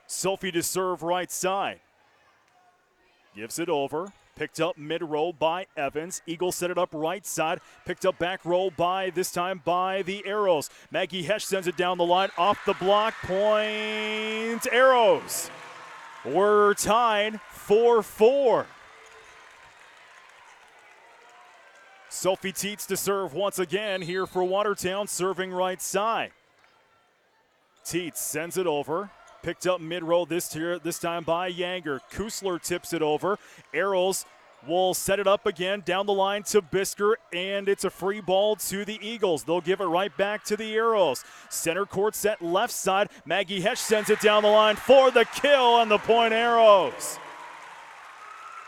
Sophie to serve right side. Gives it over. Picked up mid-row by Evans. Eagles set it up right side. Picked up back row this time by the Arrows. Maggie Hesch sends it down the line. Off the block. Point Arrows. We're tied 4-4. Sophie Teets to serve once again here for Watertown, serving right side. Teets sends it over. Picked up mid-row this time by Yanger. Kusler tips it over. Arrows will set it up again down the line to Bisker, and it's a free ball to the Eagles. They'll give it right back to the Arrows. Center court set left side. Maggie Hesch sends it down the line for the kill and the point Arrows.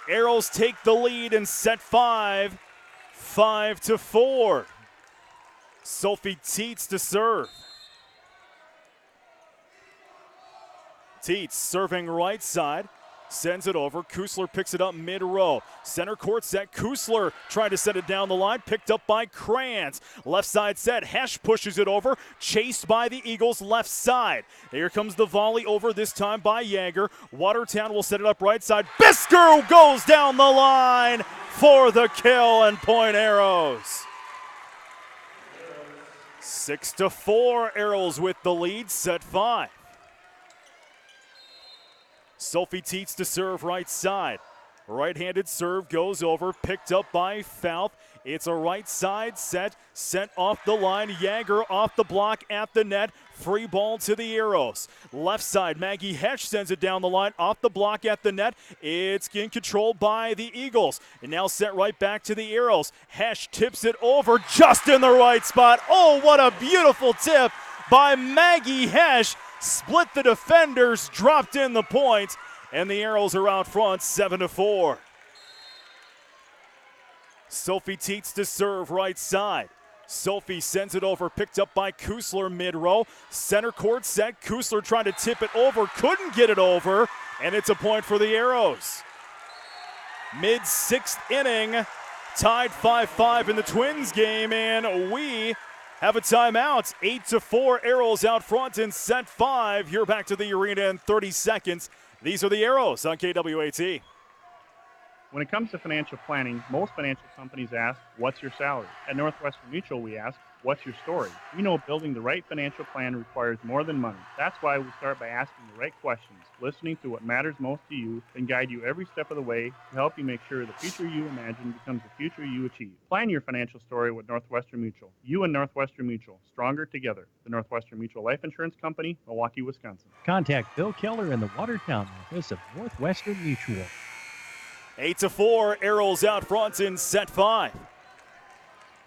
Arrows take the lead in set 5. 5-4. Sophie Teets to serve. Teets serving right side. Sends it over. Kusler picks it up mid-row. Center court set. Kusler trying to set it down the line. Picked up by Kranz. Left side set. Hesch pushes it over. Chased by the Eagles left side. Here comes the volley over this time by Yager. Watertown will set it up right side. Bisker goes down the line for the kill and point Arrows. 6-4. Arrows with the lead. Set 5. Sophie Teets to serve right side. Right-handed serve goes over, picked up by Fouth. It's a right side set, sent off the line. Yager off the block at the net. Free ball to the Arrows. Left side, Maggie Hesch sends it down the line, off the block at the net. It's in control by the Eagles. And now sent right back to the Arrows. Hesch tips it over just in the right spot. Oh, what a beautiful tip by Maggie Hesch. split the defenders, dropped in the point, and the Arrows are out front 7-4. Sophie Tietz to serve right side. Sophie sends it over, picked up by Kusler mid-row. Center court set, Kusler trying to tip it over, couldn't get it over, and it's a point for the Arrows. Mid-6th inning, tied 5-5 in the Twins game, and we have a timeout. 8-4, Arrows out front in set 5. You're back to the arena in 30 seconds. These are the Arrows on KWAT. When it comes to financial planning, most financial companies ask, what's your salary? At Northwestern Mutual, we ask, what's your story? We know building the right financial plan requires more than money. That's why we start by asking the right questions, listening to what matters most to you, and guide you every step of the way to help you make sure the future you imagine becomes the future you achieve. Plan your financial story with Northwestern Mutual. You and Northwestern Mutual, stronger together. The Northwestern Mutual Life Insurance Company, Milwaukee, Wisconsin. Contact Bill Keller in the Watertown office of Northwestern Mutual. 8-4, Arrows out front in set 5.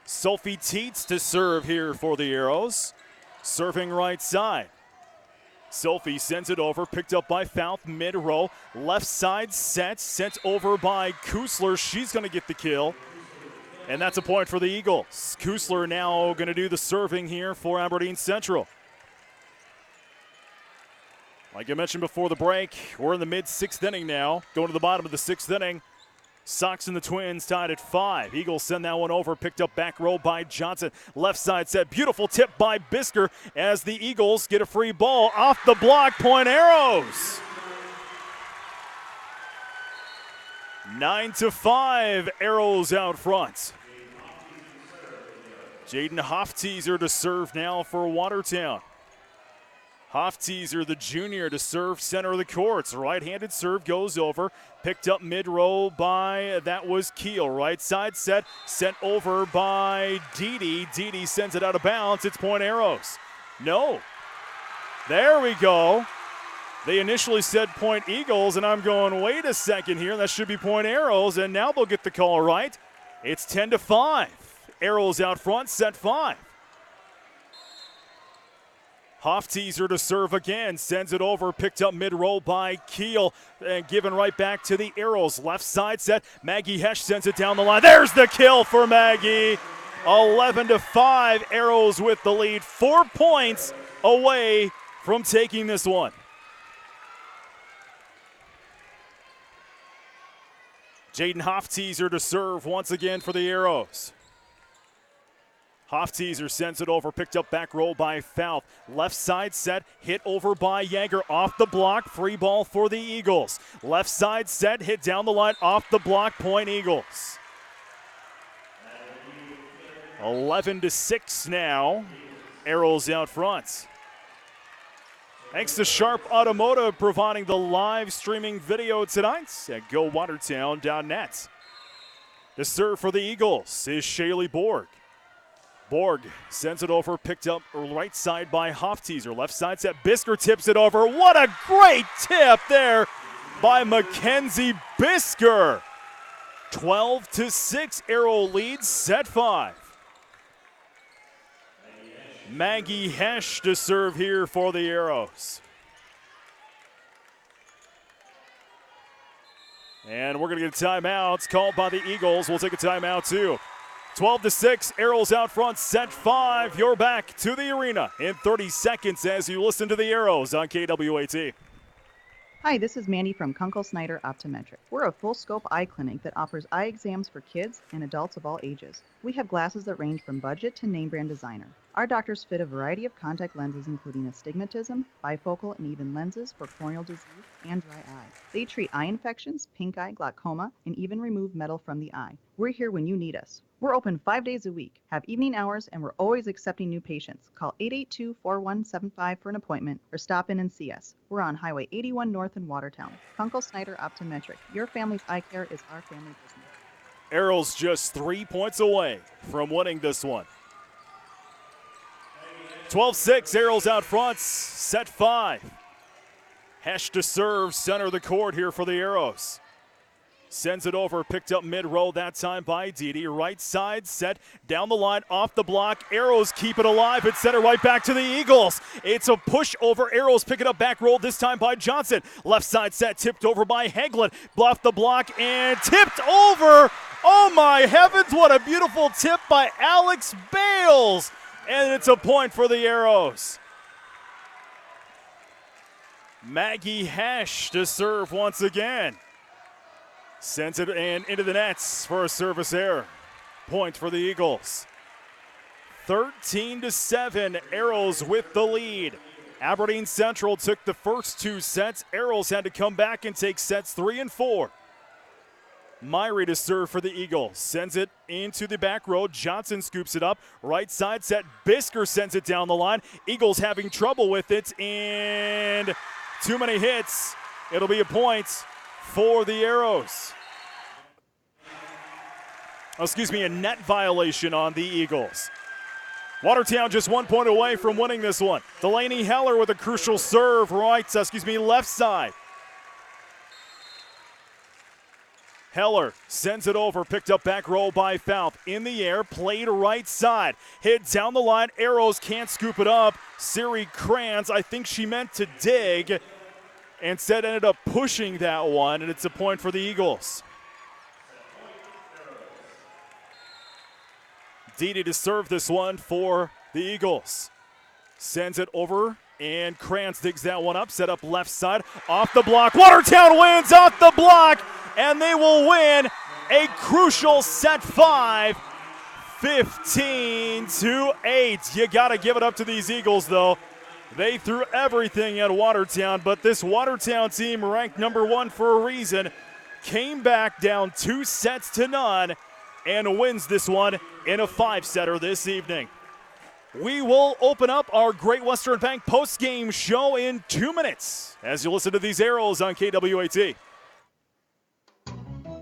Sophie Tietz to serve here for the Arrows. Serving right side. Sophie sends it over, picked up by Fouth mid-row. Left side set, sent over by Kusler. She's going to get the kill. And that's a point for the Eagles. Kusler now going to do the serving here for Aberdeen Central. Like I mentioned before the break, we're in the mid-6th inning now, going to the bottom of the 6th inning. Sox and the Twins tied at 5. Eagles send that one over, picked up back row by Johnson. Left side set, beautiful tip by Bisker as the Eagles get a free ball off the block, point Arrows. 9-5, Arrows out front. Jaden Hofteaser to serve now for Watertown. Hofteaser, the junior, to serve center of the courts. Right-handed serve goes over. Picked up mid-row by, that was Keel. Right side set, sent over by Dede. Dede sends it out of bounds. It's point Arrows. No. There we go. They initially said point Eagles, and I'm going, wait a second here. That should be point Arrows, and now they'll get the call right. It's 10-5. Arrows out front, set 5. Hofteaser to serve again, sends it over, picked up mid-row by Keel, and given right back to the Arrows. Left side set, Maggie Hesch sends it down the line. There's the kill for Maggie. 11-5, Arrows with the lead. 4 points away from taking this one. Jaden Hofteaser to serve once again for the Arrows. Hofteaser sends it over, picked up back row by Fouth. Left side set, hit over by Jaeger, off the block, free ball for the Eagles. Left side set, hit down the line, off the block, point Eagles. 11-6 now, Arrows out front. Thanks to Sharp Automotive providing the live streaming video tonight at GoWatertown.net. To serve for the Eagles is Shaylee Borg. Borg sends it over, picked up right side by Hofteaser. Left side set, Bisker tips it over. What a great tip there by Mackenzie Bisker. 12-6, Arrow leads, set 5. Maggie Hesch to serve here for the Arrows. And we're going to get a timeout called by the Eagles. We'll take a timeout too. 12-6, Arrows out front, set 5. You're back to the arena in 30 seconds as you listen to the Arrows on KWAT. Hi, this is Mandy from Kunkel Snyder Optometric. We're a full-scope eye clinic that offers eye exams for kids and adults of all ages. We have glasses that range from budget to name brand designer. Our doctors fit a variety of contact lenses including astigmatism, bifocal, and even lenses for corneal disease and dry eye. They treat eye infections, pink eye, glaucoma, and even remove metal from the eye. We're here when you need us. We're open 5 days a week, have evening hours, and we're always accepting new patients. Call 882-4175 for an appointment or stop in and see us. We're on Highway 81 North in Watertown. Kunkel Snyder Optometric. Your family's eye care is our family business. Arrows just 3 points away from winning this one. 12-6, Arrows out front, set 5. Hesch to serve, center of the court here for the Arrows. Sends it over, picked up mid-row that time by Didi. Right side set, down the line, off the block. Arrows keep it alive. It's center right back to the Eagles. It's a push over. Arrows pick it up, back roll this time by Johnson. Left side set, tipped over by Hagelin. Bluffed the block and tipped over. Oh my heavens, what a beautiful tip by Alex Bales. And it's a point for the Arrows. Maggie Hesh to serve once again. Sends it and into the nets for a service error. Point for the Eagles. 13-7, Arrows with the lead. Aberdeen Central took the first 2 sets. Arrows had to come back and take sets 3 and 4. Myrie to serve for the Eagles. Sends it into the back row. Johnson scoops it up. Right side set. Bisker sends it down the line. Eagles having trouble with it, and too many hits. It'll be a point for the Arrows. A net violation on the Eagles. Watertown just 1 point away from winning this one. Delaney Heller with a crucial serve left side. Heller sends it over, picked up back row by Fouth. In the air, played right side. Hit down the line, Arrows can't scoop it up. Siri Kranz, I think she meant to dig. Instead ended up pushing that one, and it's a point for the Eagles. Didi to serve this one for the Eagles. Sends it over, and Kranz digs that one up, set up left side, off the block. Watertown wins off the block, and they will win a crucial set 5, 15-8. You got to give it up to these Eagles, though. They threw everything at Watertown, but this Watertown team, ranked number 1 for a reason, came back down 2-0 and wins this one in a 5-setter this evening. We will open up our Great Western Bank post-game show in 2 minutes as you listen to these Arrows on KWAT.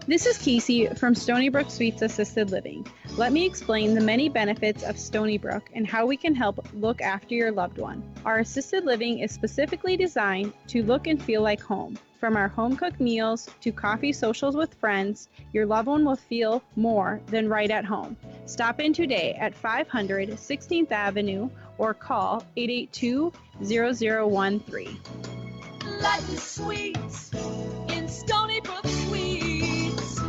This is Casey from Stony Brook Suites Assisted Living. Let me explain the many benefits of Stony Brook and how we can help look after your loved one. Our assisted living is specifically designed to look and feel like home. From our home-cooked meals to coffee socials with friends, your loved one will feel more than right at home. Stop in today at 500 16th Avenue or call 882-0013. Life is sweet in Stony Brook Suites.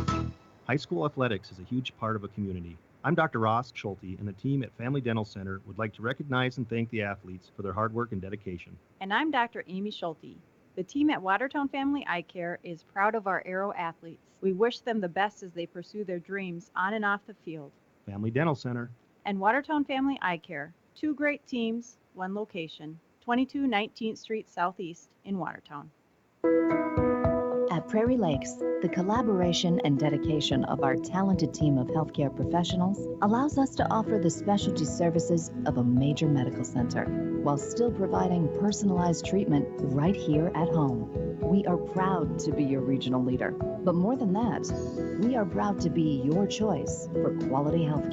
High school athletics is a huge part of a community. I'm Dr. Ross Schulte, and the team at Family Dental Center would like to recognize and thank the athletes for their hard work and dedication. And I'm Dr. Amy Schulte. The team at Watertown Family Eye Care is proud of our Arrow athletes. We wish them the best as they pursue their dreams on and off the field. Family Dental Center And Watertown Family Eye Care, 2 great teams, 1 location, 22 19th Street Southeast in Watertown. At Prairie Lakes, the collaboration and dedication of our talented team of healthcare professionals allows us to offer the specialty services of a major medical center while still providing personalized treatment right here at home. We are proud to be your regional leader, but more than that, we are proud to be your choice for quality healthcare.